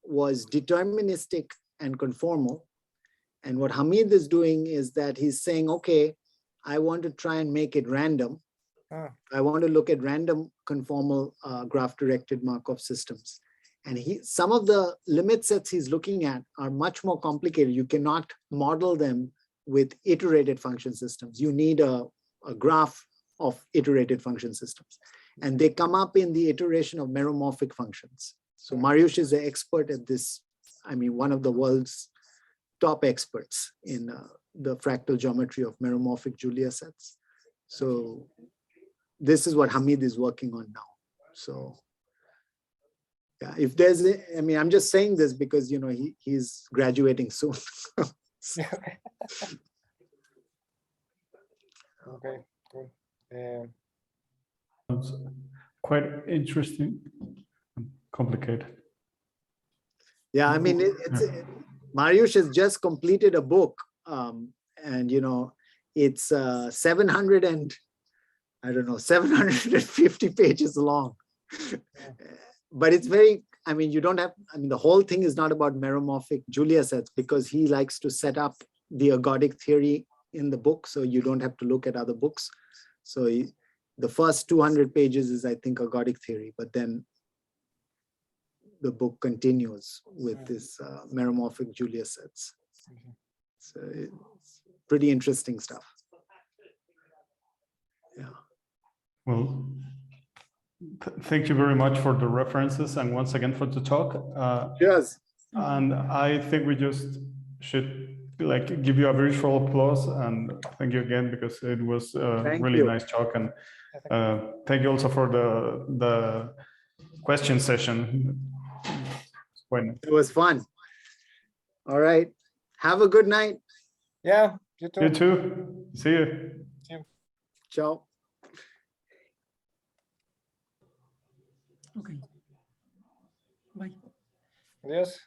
was deterministic and conformal. And what Hamid is doing is that he's saying, okay, I want to try and make it random. I want to look at random conformal graph-directed Markov systems. And some of the limit sets he's looking at are much more complicated. You cannot model them with iterated function systems. You need a graph of iterated function systems. And they come up in the iteration of meromorphic functions. So Mariusz is an expert at this. One of the world's top experts in the fractal geometry of meromorphic Julia sets. So this is what Hamid is working on now. So Yeah, if there's, I mean, I'm just saying this because, you know, he's graduating soon. Okay, cool. It's quite interesting, complicated. Yeah, I mean, Mariusz has just completed a book, and you know, it's 750 pages long. But it's very, I mean, you don't have, I mean, the whole thing is not about meromorphic Julia sets because he likes to set up the ergodic theory in the book, so you don't have to look at other books. So the first 200 pages is, I think, ergodic theory, but then the book continues with this meromorphic Julia sets. So it's pretty interesting stuff. Yeah. Well, thank you very much for the references and once again for the talk. Yes. And I think we just should like give you a virtual applause and thank you again because it was a really nice talk, and thank you also for the question session. It was fun. All right. Have a good night. Yeah, you too. You too. See you. Ciao. Okay. Bye. Yes.